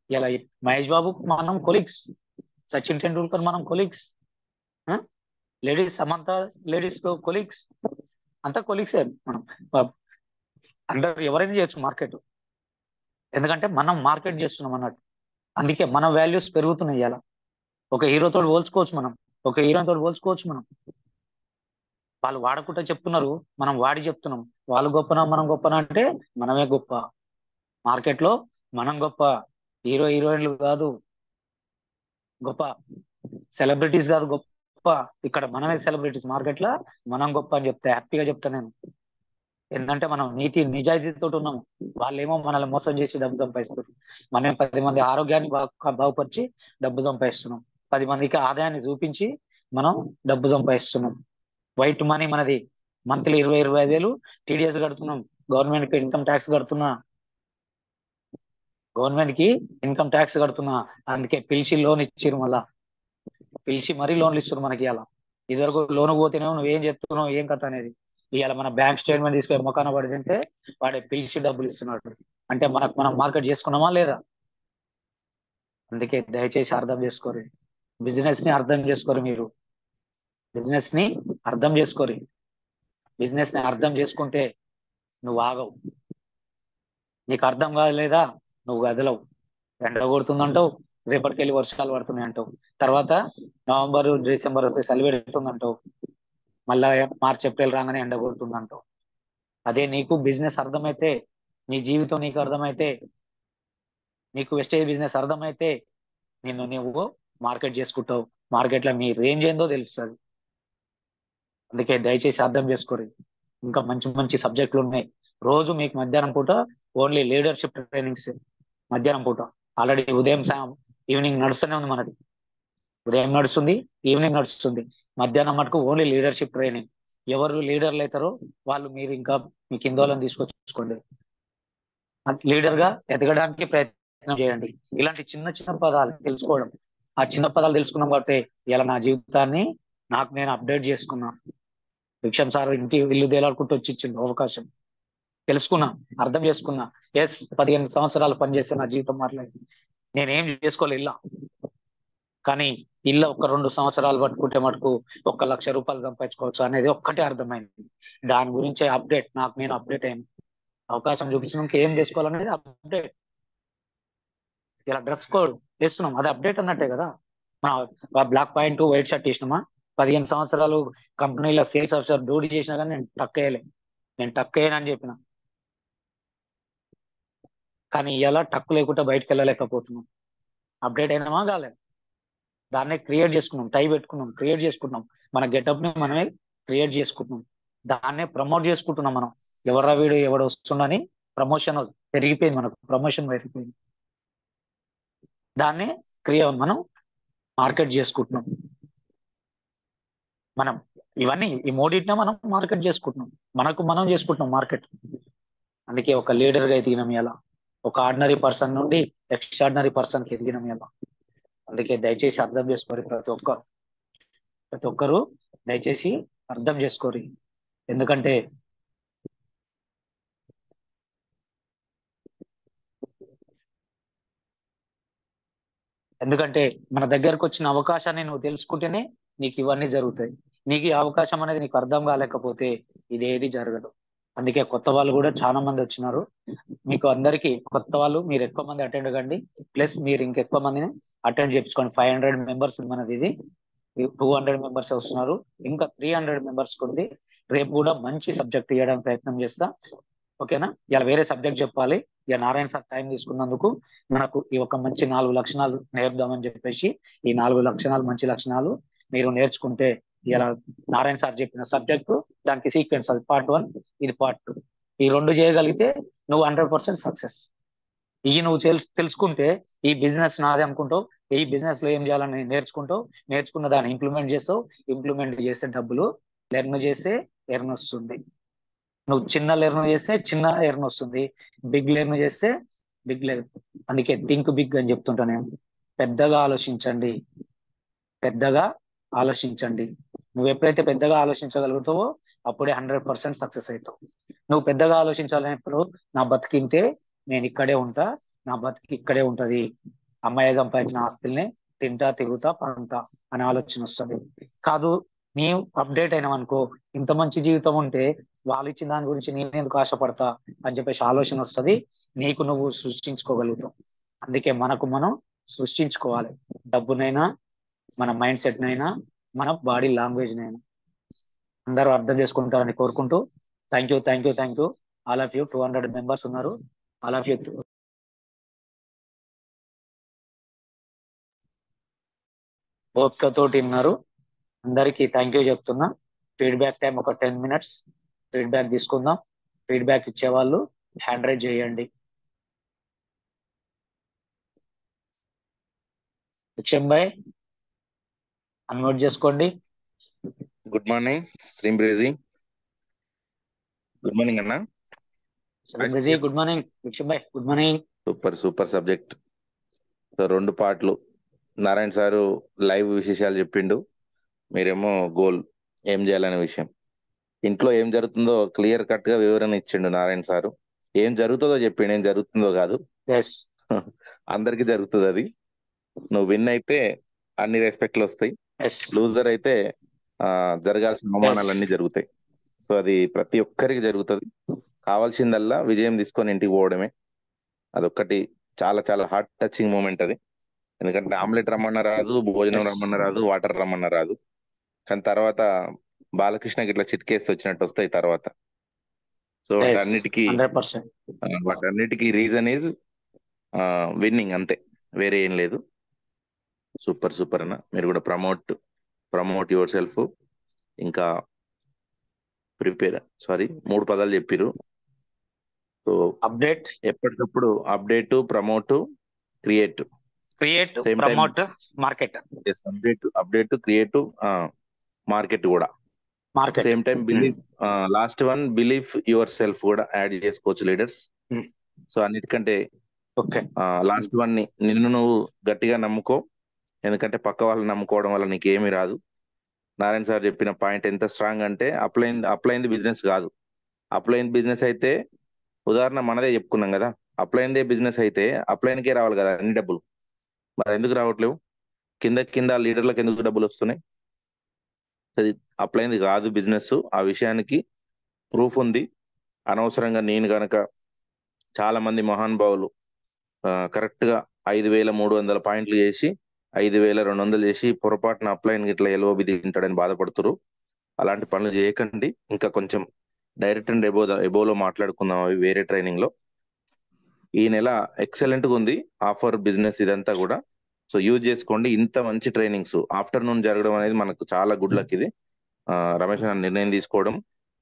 ఇలా మహేష్ బాబు మనం కొలీగ్స్, సచిన్ టెండూల్కర్ మనం colleagues, ladies Samantha ladies colleagues, అంతా కొలీగ్సే మనం. అందరు ఎవరైనా చేయొచ్చు మార్కెట్, ఎందుకంటే మనం మార్కెట్ చేస్తున్నాం అన్నట్టు. అందుకే మన వాల్యూస్ పెరుగుతున్నాయి. ఇలా ఒక హీరోతో పోల్చుకోవచ్చు మనం, ఒక హీరోతో పోల్చుకోవచ్చు మనం. వాళ్ళు వాడకుండా చెప్తున్నారు, మనం వాడి చెప్తున్నాం. వాళ్ళు గొప్పనా మనం గొప్పనా అంటే మనమే గొప్ప. మార్కెట్ లో మనం గొప్ప, హీరోయిన్లు కాదు గొప్ప, సెలబ్రిటీస్ కాదు గొప్ప. ఇక్కడ మనమే సెలబ్రిటీస్, మార్కెట్ లో మనం గొప్ప అని చెప్తే హ్యాపీగా చెప్తాను నేను. ఎందుకంటే మనం నీతి నిజాయితీతో ఉన్నాము. వాళ్ళేమో మనల్ని మోసం చేసి డబ్బు సంపాదిస్తారు, మనం 10 మంది ఆరోగ్యాన్ని బాగుపరిచి డబ్బు సంపాదిస్తున్నాం. 10 మందికి ఆదాయాన్ని చూపించి మనం డబ్బు సంపాదిస్తున్నాం. వైట్ మనీ మనది. మంత్లీ 20,000 టీడీఎస్ కడుతున్నాం. గవర్నమెంట్ కి ఇన్కమ్ ట్యాక్స్ కడుతున్నా, గవర్నమెంట్ కి ఇన్కమ్ ట్యాక్స్ కడుతున్నా. అందుకే పిలిచి లోన్ ఇచ్చారు, మళ్ళా పిలిచి మరీ లోన్లు ఇస్తారు మనకి. ఇలా ఇదివరకు లోన్ పోతేనేమో నువ్వేం చెప్తున్నావు ఏం కథ అనేది, ఇవాళ మన బ్యాంక్ స్టేట్మెంట్ తీసుకొని మొఖాన పడితే వాడే పిలిచి డబ్బులు ఇస్తున్నాడు. అంటే మనం మార్కెట్ చేసుకున్నామా లేదా? అందుకే దయచేసి అర్థం చేసుకోరు, బిజినెస్ ని అర్థం చేసుకోరు. మీరు బిజినెస్ ని అర్థం చేసుకోరు. బిజినెస్ ని అర్థం చేసుకుంటే నువ్వు ఆగవు. నీకు అర్థం కాలేదా నువ్వు కదలవు. ఎండ కొడుతుందంటావు, రేపటికెళ్ళి వర్షాలు పడుతున్నాయి అంటావు, తర్వాత నవంబర్ డిసెంబర్ వస్తే చలి పెడుతుందంటావు, మళ్ళా మార్చ్ ఏప్రిల్ రాగానే ఎండ కొడుతుందంటావు. అదే నీకు బిజినెస్ అర్థమైతే, నీ జీవితం నీకు అర్థమైతే, నీకు వెస్టేజ్ బిజినెస్ అర్థమైతే నిన్ను నువ్వు మార్కెట్ చేసుకుంటావు. మార్కెట్ లో మీ రేంజ్ ఏందో తెలుస్తుంది. అందుకే దయచేసి అర్థం చేసుకోరు. ఇంకా మంచి మంచి సబ్జెక్టులు ఉన్నాయి. రోజు మీకు మధ్యాహ్నం పూట ఓన్లీ లీడర్షిప్ ట్రైనింగ్స్. మధ్యాహ్నం పూట ఆల్రెడీ ఉదయం ఈవినింగ్ నడుస్తూనే ఉంది మనది. ఉదయం నడుస్తుంది, ఈవినింగ్ నడుస్తుంది. మధ్యాహ్నం మటుకు ఓన్లీ లీడర్షిప్ ట్రైనింగ్. ఎవరు లీడర్లు అవుతారో వాళ్ళు మీరు ఇంకా మీ కింద వాళ్ళని తీసుకొచ్చుకోండి. లీడర్ గా ఎదగడానికి ప్రయత్నం చేయండి. ఇలాంటి చిన్న చిన్న పదాలు తెలుసుకోవడం, ఆ చిన్న పదాలు తెలుసుకున్నాం కాబట్టి ఇలా నా జీవితాన్ని నాకు నేను అప్డేట్ చేసుకున్నా. భిక్షం సార్ ఇల్లు దేలాడుకుంటూ వచ్చి ఇచ్చింది అవకాశం. తెలుసుకున్నా, అర్థం చేసుకున్నా. 15 సంవత్సరాలు పనిచేస్తే నా జీవితం మాట్లాడి నేనేం చేసుకోలే ఇల్లా, కానీ ఇల్లు ఒక 2 సంవత్సరాలు పట్టుకుంటే మటుకు ₹1,00,000 సంపాదించుకోవచ్చు అనేది ఒక్కటే అర్థమైంది. దాని గురించి అప్డేట్, నాకు నేను అప్డేట్ అయ్యాను. అవకాశం చూపించినాక ఏం చేసుకోవాలనేది అప్డేట్. ఇలా డ్రెస్ కోడ్ వేస్తున్నాం, అది అప్డేట్ అన్నట్టే కదా. మన బ్లాక్ పాయింట్ వైట్ షర్ట్ వేసినామా, 15 సంవత్సరాలు కంపెనీలో సేల్స్ ఆఫీసర్ డ్యూటీ చేసినా కానీ నేను టక్ వేయనని చెప్పిన. కానీ ఇలా టక్కు లేకుండా బయటకు వెళ్ళలేకపోతున్నాం. అప్డేట్ అయినామా కాలేదు, దాన్నే క్రియేట్ చేసుకున్నాం, టై పెట్టుకున్నాం, క్రియేట్ చేసుకుంటున్నాం, మన గెటప్ ని మనమే క్రియేట్ చేసుకుంటున్నాం, దాన్నే ప్రమోట్ చేసుకుంటున్నాం మనం. ఎవరా వీడు ఎవడు వస్తుండని ప్రమోషన్ పెరిగిపోయింది, మనకు ప్రమోషన్ పెరిగిపోయింది, దాన్ని మనం మార్కెట్ చేసుకుంటున్నాం. మనం ఇవన్నీ ఈ మూడింటిని మనం మార్కెట్ చేసుకుంటున్నాం, మనం చేసుకుంటున్నాం మార్కెట్. అందుకే ఒక లీడర్ గా ఎదిగినాం ఇలా, ఒక ఆర్డినరీ పర్సన్ నుండి ఎక్స్ట్రాడినరీ పర్సన్ కి ఎదిగినాం ఇలా. అందుకే దయచేసి అర్థం చేసుకోరు, ప్రతి ఒక్కరు దయచేసి అర్థం చేసుకోరు. ఎందుకంటే మన దగ్గరకు వచ్చిన అవకాశాన్ని నువ్వు తెలుసుకుంటేనే నీకు ఇవన్నీ జరుగుతాయి. నీకు ఈ అవకాశం అనేది నీకు అర్థం కాలేకపోతే ఇదేది జరగదు. అందుకే కొత్త వాళ్ళు కూడా చాలా మంది వచ్చినారు. మీకు అందరికీ కొత్త వాళ్ళు మీరు ఎక్కువ మంది అటెండ్ కండి, ప్లస్ మీరు ఇంకెక్కువ మందిని అటెండ్ చేయించుకోండి. 500 మెంబర్స్ మనది, ఇది 200 మెంబర్స్ వస్తున్నారు, ఇంకా 300 మెంబర్స్ ఉంది. రేపు కూడా మంచి సబ్జెక్ట్ ఇవ్వడానికి ప్రయత్నం చేస్తా, ఓకేనా. ఇలా వేరే సబ్జెక్ట్ చెప్పాలి, ఇక నారాయణ సార్ టైం తీసుకున్నందుకు మనకు ఈ ఒక మంచి 4 లక్షణాలు నేర్పుదామని చెప్పేసి, ఈ 4 లక్షణాలు మంచి లక్షణాలు మీరు నేర్చుకుంటే, ఇలా నారాయణ సార్ చెప్పిన సబ్జెక్టు దానికి సీక్వెన్స్, అది పార్ట్ 1, ఇది పార్ట్ 2, ఈ 2 చేయగలిగితే నువ్వు 100% సక్సెస్. ఇవి నువ్వు తెలుసుకుంటే ఈ బిజినెస్ నాదే అనుకుంటావు, ఈ బిజినెస్ లో ఏం చేయాలని నేర్చుకుంటావు, నేర్చుకున్న దాన్ని ఇంప్లిమెంట్ చేస్తావు, ఇంప్లిమెంట్ చేస్తే డబ్బులు, లెర్న్ చేస్తే ఎర్న్ వస్తుంది. నువ్వు చిన్న లెర్న్ చేస్తే చిన్న ఎర్న్ వస్తుంది, బిగ్ లెర్న్ చేస్తే బిగ్ లెర్న్. అందుకే థింక్ బిగ్ అని చెప్తుంటా నేను. పెద్దగా ఆలోచించండి, పెద్దగా ఆలోచించండి. నువ్వు ఎప్పుడైతే పెద్దగా ఆలోచించగలుగుతావో అప్పుడే 100% సక్సెస్ అవుతావు. నువ్వు పెద్దగా ఆలోచించాలనేప్పుడు నా బతికింతే, నేను ఇక్కడే ఉంటా, నా బతికి ఇక్కడే ఉంటది, అమ్మాయి సంపాదించిన ఆస్తుల్ని తింటా తిరుగుతా పంటా అనే ఆలోచన వస్తుంది. కాదు నీవు అప్డేట్ అయినావనుకో, ఇంత మంచి జీవితం ఉంటే వాళ్ళు ఇచ్చిన దాని గురించి నేను ఎందుకు ఆశపడతా అని చెప్పేసి ఆలోచన వస్తుంది, నీకు నువ్వు సృష్టించుకోగలుగుతావు. అందుకే మనకు మనం సృష్టించుకోవాలి, డబ్బునైనా, మన మైండ్ సెట్ నైనా, మన బాడీ లాంగ్వేజ్ నైనా. అందరూ అర్థం చేసుకుంటారని కోరుకుంటూ, thank you all of you. 200 members ఉన్నారు, ఆల్ ఆఫ్ యూ ఓపికతోటి ఉన్నారు. అందరికీ థ్యాంక్ యూ చెప్తున్నా. ఫీడ్బ్యాక్ టైం ఒక 10 minutes ఫీడ్బ్యాక్ తీసుకుందాం. ఫీడ్బ్యాక్ ఇచ్చేవాళ్ళు హ్యాండ్ రైజ్ చేయండి. విక్షమ్ భాయ్ అన్మ్యూట్ చేసుకోండి. గుడ్ మార్నింగ్ శ్రీంబ్రేజీ. గుడ్ మార్నింగ్ అన్న. గుడ్ మార్నింగ్ విక్షమ్ భాయ్, good morning. Super subject. So 2 పార్ట్లు. నారాయణ సారు లైవ్ విశేషాలు చెప్పిండు, మీరేమో గోల్ ఏం చేయాలనే విషయం. ఇంట్లో ఏం జరుగుతుందో క్లియర్ కట్ గా వివరణ ఇచ్చిండు నారాయణ సారు. ఏం జరుగుతుందో చెప్పిండు, ఏం జరుగుతుందో కాదు. అందరికి జరుగుతుంది అది. నువ్వు విన్ అయితే అన్ని రెస్పెక్ట్లు వస్తాయి, లూజర్ అయితే జరగాల్సిన అవమానాలన్నీ జరుగుతాయి. సో అది ప్రతి ఒక్కరికి జరుగుతుంది. కావాల్సిందల్లా విజయం తీసుకొని ఇంటికి పోవడమే. అదొక్కటి చాలా చాలా హార్ట్ టచింగ్ మూమెంట్ అది. ఎందుకంటే ఆమ్లెట్ రమ్మన్న రాదు, భోజనం రమ్మన్న రాదు, వాటర్ రమ్మన్న రాదు, కానీ తర్వాత బాలకృష్ణకి ఇట్లా చిట్కేసి వచ్చినట్టు వస్తాయి తర్వాత. సో వాటన్నిటికీ రీజన్ ఈజ్ విన్నింగ్, అంతే, వేరే ఏం లేదు. సూపర్ అన్న. మీరు కూడా ప్రమోట్ యువర్ సెల్ఫ్. ఇంకా ప్రిపేర్ 3 పదాలు చెప్పిరు. సో అప్డేట్, ఎప్పటికప్పుడు update, promote, create, promote, market. Update, create, market కూడా same time. Last one believe yourself కూడా యాడ్ చేసుకోవచ్చు లీడర్స్. సో అన్నిటికంటే లాస్ట్ వన్ ని నిన్ను నువ్వు గట్టిగా నమ్ముకో, ఎందుకంటే పక్క వాళ్ళని నమ్ముకోవడం వల్ల నీకు ఏమీ రాదు. నారాయణ సార్ చెప్పిన పాయింట్ ఎంత స్ట్రాంగ్ అంటే, అప్లైన్ బిజినెస్ కాదు. అప్లైన్ బిజినెస్ అయితే ఉదాహరణ మనదే చెప్పుకున్నాం కదా, అప్లైన్దే బిజినెస్ అయితే అప్లైన్కే రావాలి కదా అన్ని డబ్బులు. మరి ఎందుకు రావట్లేవు? కింద లీడర్లకు ఎందుకు డబ్బులు వస్తున్నాయి? అది అప్లైన్ది కాదు బిజినెస్. ఆ విషయానికి ప్రూఫ్ ఉంది. అనవసరంగా నేను గనక చాలా మంది మహానుభావులు కరెక్ట్ గా 5,300 పాయింట్లు చేసి 5,200 చేసి పొరపాటున అప్లైన్ గిట్లా ఎల్ఓబి తింటాడని బాధపడుతురు. అలాంటి పనులు చేయకండి. ఇంకా కొంచెం డైరెక్ట్ అండ్ ఎబోలో మాట్లాడుకుందాం అవి వేరే ట్రైనింగ్ లో. ఈ నెల ఎక్సలెంట్ గా ఉంది ఆఫర్ బిజినెస్ ఇదంతా కూడా. సో యూజ్ చేసుకోండి. ఇంత మంచి ట్రైనింగ్స్ ఆఫ్టర్నూన్ జరగడం అనేది మనకు చాలా గుడ్ లక్ ఇది. రమేష్ అన్న నిర్ణయం తీసుకోవడం,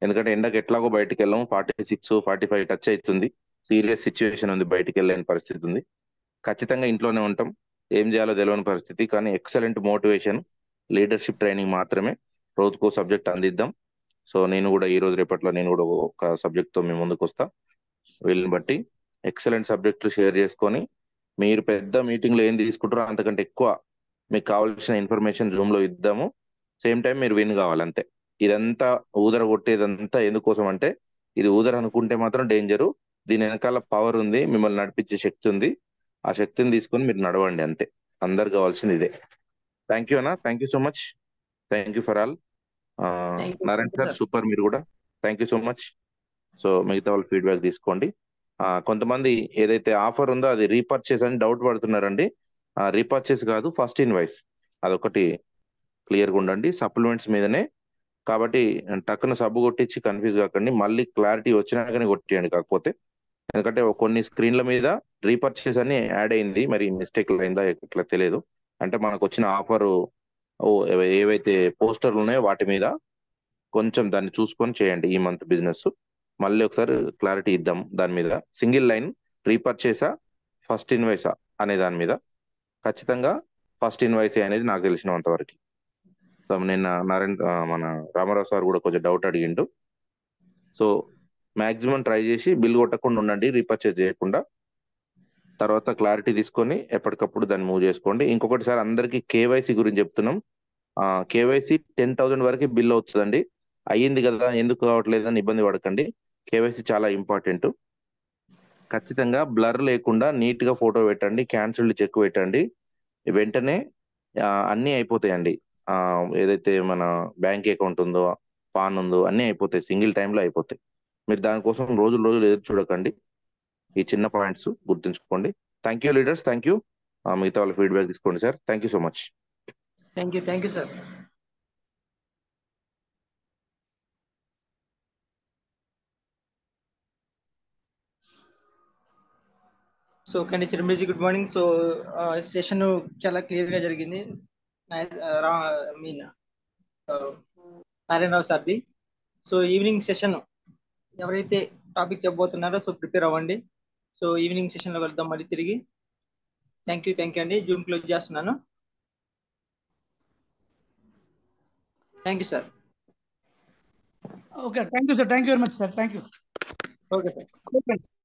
ఎందుకంటే ఎండకి ఎట్లాగో బయటికి వెళ్ళాము, 46-45 టచ్ అవుతుంది, సీరియస్ సిచ్యువేషన్ ఉంది, బయటికి వెళ్ళలేని పరిస్థితి ఉంది. ఖచ్చితంగా ఇంట్లోనే ఉంటాం, ఏం చేయాలో తెలియని పరిస్థితి. కానీ ఎక్సలెంట్ మోటివేషన్, లీడర్షిప్ ట్రైనింగ్ మాత్రమే. రోజుకో సబ్జెక్ట్ అందిద్దాం. సో నేను కూడా ఈ రోజు రేపట్లో నేను కూడా ఒక సబ్జెక్ట్ తో మీ ముందుకు వస్తా. వీళ్ళని బట్టి ఎక్సలెంట్ సబ్జెక్టులు షేర్ చేసుకొని మీరు పెద్ద మీటింగ్లో ఏం తీసుకుంటారో అంతకంటే ఎక్కువ మీకు కావాల్సిన ఇన్ఫర్మేషన్ జూమ్ లో ఇద్దాము. సేమ్ టైం మీరు విన్ కావాలంతే. ఇదంతా ఊదర కొట్టేదంతా ఎందుకోసం అంటే, ఇది ఊదర అనుకుంటే మాత్రం డేంజరు. దీని వెనకాల పవర్ ఉంది, మిమ్మల్ని నడిపించే శక్తి ఉంది. ఆ శక్తిని తీసుకొని మీరు నడవండి అంతే. అందరు కావాల్సింది ఇదే. థ్యాంక్ యూ అన్న, thank you so much, thank you for all. Narayana sir super, మీరు కూడా thank you so much. So మిగతా వాళ్ళు ఫీడ్బ్యాక్ తీసుకోండి. కొంతమంది ఏదైతే ఆఫర్ ఉందో అది రీపర్చేస్ అని డౌట్ పడుతున్నారండి. రీపర్చేస్ కాదు, ఫస్ట్ ఇన్వాయిస్, అదొకటి క్లియర్గా ఉండండి. సప్లిమెంట్స్ మీదనే కాబట్టి టక్కున సబ్బు కొట్టించి కన్ఫ్యూజ్ కాకండి. మళ్ళీ క్లారిటీ వచ్చినాకనే కొట్టియండి. కాకపోతే ఎందుకంటే కొన్ని స్క్రీన్ల మీద రీపర్చేస్ అని యాడ్ అయింది, మరి మిస్టేక్ అయిందా ఎట్లా తెలియదు. అంటే మనకు వచ్చిన ఆఫర్ ఏవైతే పోస్టర్లు ఉన్నాయో వాటి మీద కొంచెం దాన్ని చూసుకొని చేయండి ఈ మంత్ బిజినెస్. మళ్ళీ ఒకసారి క్లారిటీ ఇద్దాం దాని మీద. సింగిల్ లైన్ రీపర్చేసా ఫస్ట్ ఇన్వాయిసా అనే దాని మీద ఖచ్చితంగా ఫస్ట్ ఇన్వాయిసే అనేది నాకు తెలిసినంత వరకు. సో నిన్న మన రామారావు సార్ కూడా కొంచెం డౌట్ అడిగిండు. సో మాక్సిమం ట్రై చేసి బిల్ కొట్టకుండా ఉండండి, రీపర్చేస్ చేయకుండా. తర్వాత క్లారిటీ తీసుకొని ఎప్పటికప్పుడు దాన్ని మూవ్ చేసుకోండి. ఇంకొకటి సార్, అందరికీ కేవైసీ గురించి చెప్తున్నాం. కేవైసీ 10,000 వరకు బిల్ అవుతుందండి. అయ్యింది కదా ఎందుకు కావట్లేదని ఇబ్బంది పడకండి. కేవైసీ చాలా ఇంపార్టెంట్. ఖచ్చితంగా బ్లర్ లేకుండా నీట్ గా ఫోటో పెట్టండి, క్యాన్సిల్డ్ చెక్ పెట్టండి. వెంటనే అన్నీ అయిపోతాయండి. ఏదైతే మన బ్యాంక్ అకౌంట్ ఉందో, పాన్ ఉందో అన్నీ అయిపోతాయి, సింగిల్ టైంలో అయిపోతాయి. మీరు దానికోసం రోజులు ఎదురు చూడకండి. ఈ చిన్న పాయింట్స్ గుర్తుంచుకోండి. Thank you leaders, thank you. మిగతా వాళ్ళ ఫీడ్బ్యాక్ తీసుకోండి sir. Thank you so much. Thank you sir. So condition good morning. So session చాలా క్లియర్ గా జరిగింది. నారాయణరావు సార్ది. సో ఈవినింగ్ సెషన్ ఎవరైతే టాపిక్ చెప్పబోతున్నారో సో ప్రిపేర్ అవ్వండి. సో ఈవినింగ్ సెషన్ లో కలుద్దాం మళ్ళీ తిరిగి. థ్యాంక్ యూ అండి. జూమ్ క్లోజ్ చేస్తున్నాను. Thank you sir. Okay, thank you sir, thank you very much sir, thank you. Okay sir.